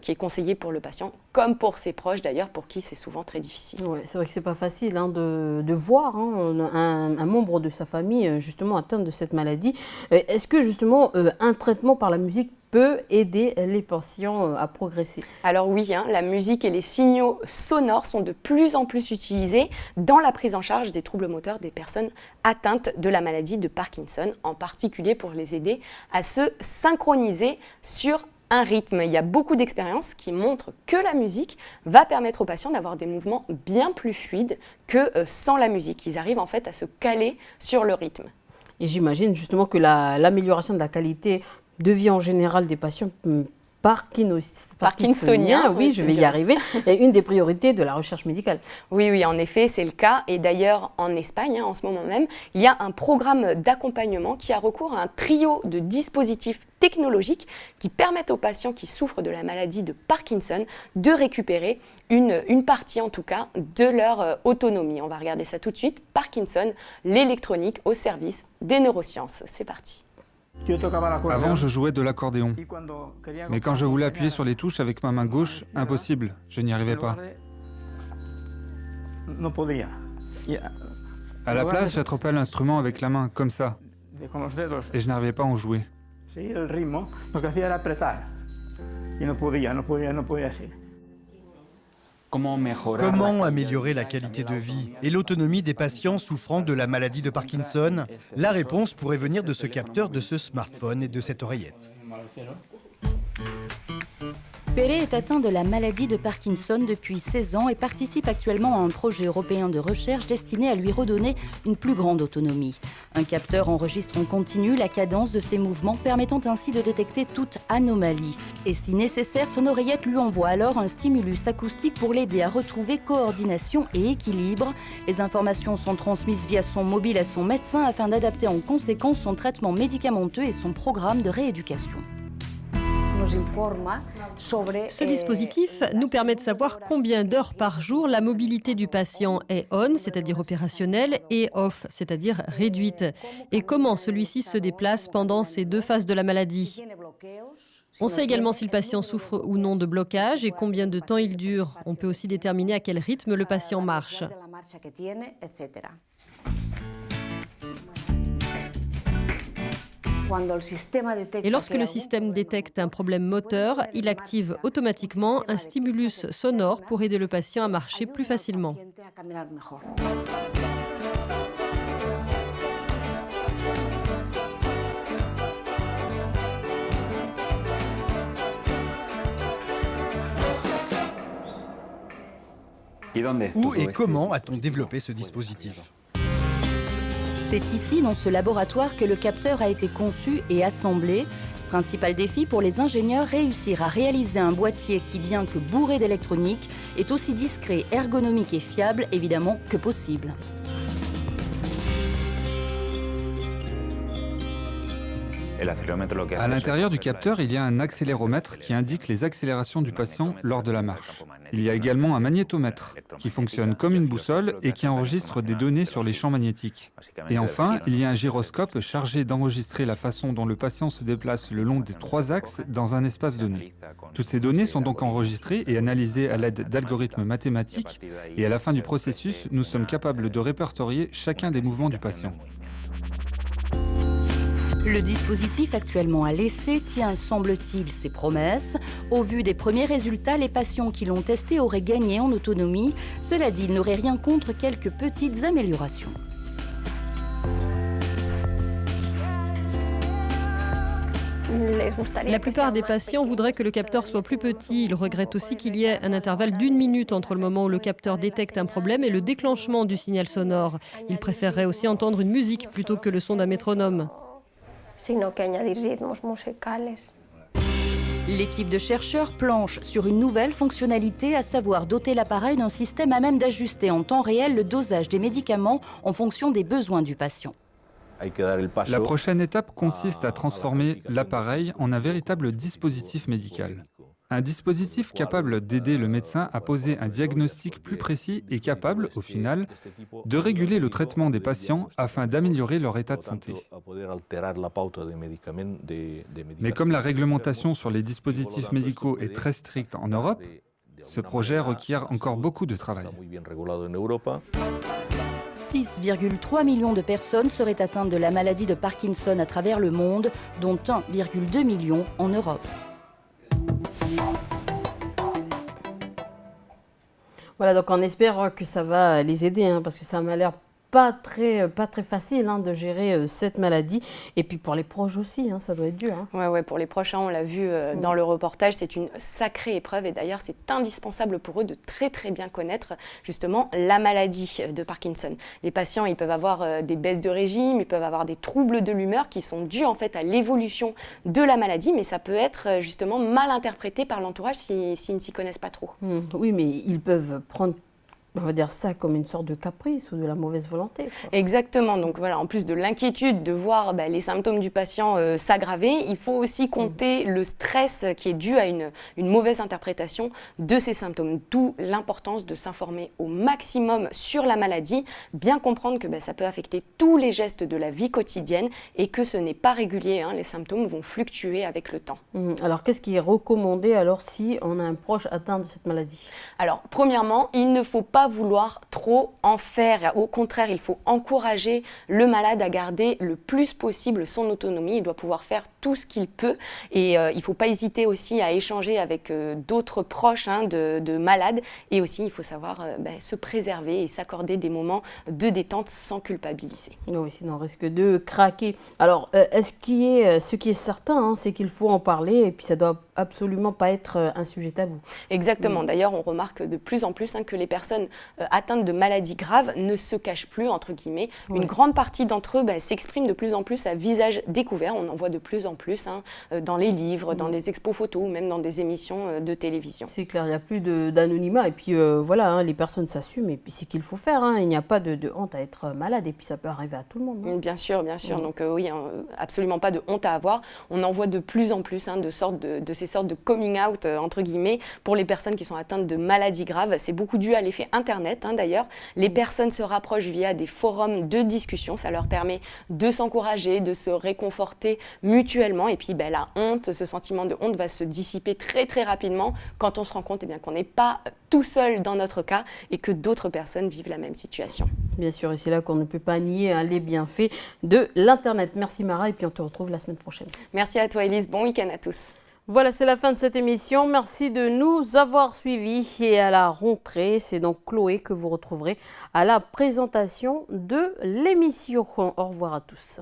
qui est conseillé pour le patient comme pour ses proches d'ailleurs pour qui c'est souvent très difficile.
Ouais, c'est vrai que c'est pas facile de voir un membre de sa famille justement atteint de cette maladie. Est-ce que justement un traitement par la musique peut aider les patients à progresser?
Alors oui, la musique et les signaux sonores sont de plus en plus utilisés dans la prise en charge des troubles moteurs des personnes atteintes de la maladie de Parkinson, en particulier pour les aider à se synchroniser sur un rythme. Il y a beaucoup d'expériences qui montrent que la musique va permettre aux patients d'avoir des mouvements bien plus fluides que sans la musique. Ils arrivent en fait à se caler sur le rythme.
Et j'imagine justement que l'amélioration de la qualité de vie en général des patients parkinsoniens, oui, je vais y arriver, est une des priorités de la recherche médicale.
Oui, en effet, c'est le cas. Et d'ailleurs, en Espagne, en ce moment même, il y a un programme d'accompagnement qui a recours à un trio de dispositifs technologiques qui permettent aux patients qui souffrent de la maladie de Parkinson de récupérer une partie, en tout cas, de leur autonomie. On va regarder ça tout de suite. Parkinson, l'électronique au service des neurosciences. C'est parti.
Avant, je jouais de l'accordéon. Mais quand je voulais appuyer sur les touches avec ma main gauche, impossible, je n'y arrivais pas. À la place, j'attrapais l'instrument avec la main, comme ça. Et je n'arrivais pas à en jouer.
Comment améliorer la qualité de vie et l'autonomie des patients souffrant de la maladie de Parkinson? La réponse pourrait venir de ce capteur, de ce smartphone et de cette oreillette.
Pere est atteint de la maladie de Parkinson depuis 16 ans et participe actuellement à un projet européen de recherche destiné à lui redonner une plus grande autonomie. Un capteur enregistre en continu la cadence de ses mouvements, permettant ainsi de détecter toute anomalie. Et si nécessaire, son oreillette lui envoie alors un stimulus acoustique pour l'aider à retrouver coordination et équilibre. Les informations sont transmises via son mobile à son médecin afin d'adapter en conséquence son traitement médicamenteux et son programme de rééducation.
Ce dispositif nous permet de savoir combien d'heures par jour la mobilité du patient est on, c'est-à-dire opérationnelle, et off, c'est-à-dire réduite, et comment celui-ci se déplace pendant ces deux phases de la maladie. On sait également si le patient souffre ou non de blocage et combien de temps il dure. On peut aussi déterminer à quel rythme le patient marche. Et lorsque le système détecte un problème moteur, il active automatiquement un stimulus sonore pour aider le patient à marcher plus facilement.
Où et comment a-t-on développé ce dispositif?
C'est ici, dans ce laboratoire, que le capteur a été conçu et assemblé. Principal défi pour les ingénieurs, réussir à réaliser un boîtier qui, bien que bourré d'électronique, est aussi discret, ergonomique et fiable, évidemment, que possible.
À l'intérieur du capteur, il y a un accéléromètre qui indique les accélérations du patient lors de la marche. Il y a également un magnétomètre qui fonctionne comme une boussole et qui enregistre des données sur les champs magnétiques. Et enfin, il y a un gyroscope chargé d'enregistrer la façon dont le patient se déplace le long des 3 axes dans un espace donné. Toutes ces données sont donc enregistrées et analysées à l'aide d'algorithmes mathématiques et à la fin du processus, nous sommes capables de répertorier chacun des mouvements du patient.
Le dispositif actuellement à l'essai tient, semble-t-il, ses promesses. Au vu des premiers résultats, les patients qui l'ont testé auraient gagné en autonomie. Cela dit, ils n'auraient rien contre quelques petites améliorations.
La plupart des patients voudraient que le capteur soit plus petit. Ils regrettent aussi qu'il y ait un intervalle d'1 minute entre le moment où le capteur détecte un problème et le déclenchement du signal sonore. Ils préféreraient aussi entendre une musique plutôt que le son d'un métronome.
L'équipe de chercheurs planche sur une nouvelle fonctionnalité, à savoir doter l'appareil d'un système à même d'ajuster en temps réel le dosage des médicaments en fonction des besoins du patient.
La prochaine étape consiste à transformer l'appareil en un véritable dispositif médical. Un dispositif capable d'aider le médecin à poser un diagnostic plus précis et capable, au final, de réguler le traitement des patients afin d'améliorer leur état de santé. Mais comme la réglementation sur les dispositifs médicaux est très stricte en Europe, ce projet requiert encore beaucoup de travail.
6,3 millions de personnes seraient atteintes de la maladie de Parkinson à travers le monde, dont 1,2 million en Europe.
Voilà, donc on espère que ça va les aider, parce que ça m'a l'air pas très facile de gérer cette maladie. Et puis pour les proches aussi, ça doit être dur.
Ouais, pour les proches, on l'a vu dans le reportage, c'est une sacrée épreuve. Et d'ailleurs, c'est indispensable pour eux de très bien connaître justement la maladie de Parkinson. Les patients, ils peuvent avoir des baisses de régime, ils peuvent avoir des troubles de l'humeur qui sont dus en fait à l'évolution de la maladie, mais ça peut être justement mal interprété par l'entourage s'ils ne s'y connaissent pas trop.
Oui, mais ils peuvent prendre, on va dire ça, comme une sorte de caprice ou de la mauvaise volonté, quoi.
Exactement. Donc voilà, en plus de l'inquiétude de voir les symptômes du patient s'aggraver, il faut aussi compter le stress qui est dû à une mauvaise interprétation de ces symptômes. D'où l'importance de s'informer au maximum sur la maladie, bien comprendre que ça peut affecter tous les gestes de la vie quotidienne et que ce n'est pas régulier. Les symptômes vont fluctuer avec le temps.
Alors qu'est-ce qui est recommandé alors si on a un proche atteint de cette maladie?
Alors premièrement, il ne faut pas pas vouloir trop en faire. Au contraire, il faut encourager le malade à garder le plus possible son autonomie. Il doit pouvoir faire tout ce qu'il peut et il ne faut pas hésiter aussi à échanger avec d'autres proches de malades et aussi il faut savoir se préserver et s'accorder des moments de détente sans culpabiliser.
Oui, sinon on risque de craquer. Alors, ce qui est certain, c'est qu'il faut en parler et puis ça doit absolument pas être un sujet tabou.
Exactement. D'ailleurs, on remarque de plus en plus que les personnes atteintes de maladies graves ne se cachent plus, entre guillemets. Une grande partie d'entre eux s'expriment de plus en plus à visage découvert. On en voit de plus en plus dans les livres, dans des expos photos ou même dans des émissions de télévision.
C'est clair, il n'y a plus d'anonymat et puis voilà, les personnes s'assument et puis c'est qu'il faut faire. Il n'y a pas de honte à être malade et puis ça peut arriver à tout le monde.
Bien sûr, bien sûr. Donc oui, absolument pas de honte à avoir. On en voit de plus en plus de ces sortes de coming out, entre guillemets, pour les personnes qui sont atteintes de maladies graves. C'est beaucoup dû à l'effet Internet, d'ailleurs. Les personnes se rapprochent via des forums de discussion. Ça leur permet de s'encourager, de se réconforter mutuellement. Et puis, la honte, ce sentiment de honte va se dissiper très, très rapidement quand on se rend compte qu'on n'est pas tout seul dans notre cas et que d'autres personnes vivent la même situation.
Bien sûr, et c'est là qu'on ne peut pas nier les bienfaits de l'Internet. Merci Mara et puis on te retrouve la semaine prochaine.
Merci à toi Elise, bon week-end à tous.
Voilà, c'est la fin de cette émission. Merci de nous avoir suivis et à la rentrée, c'est donc Chloé que vous retrouverez à la présentation de l'émission. Au revoir à tous.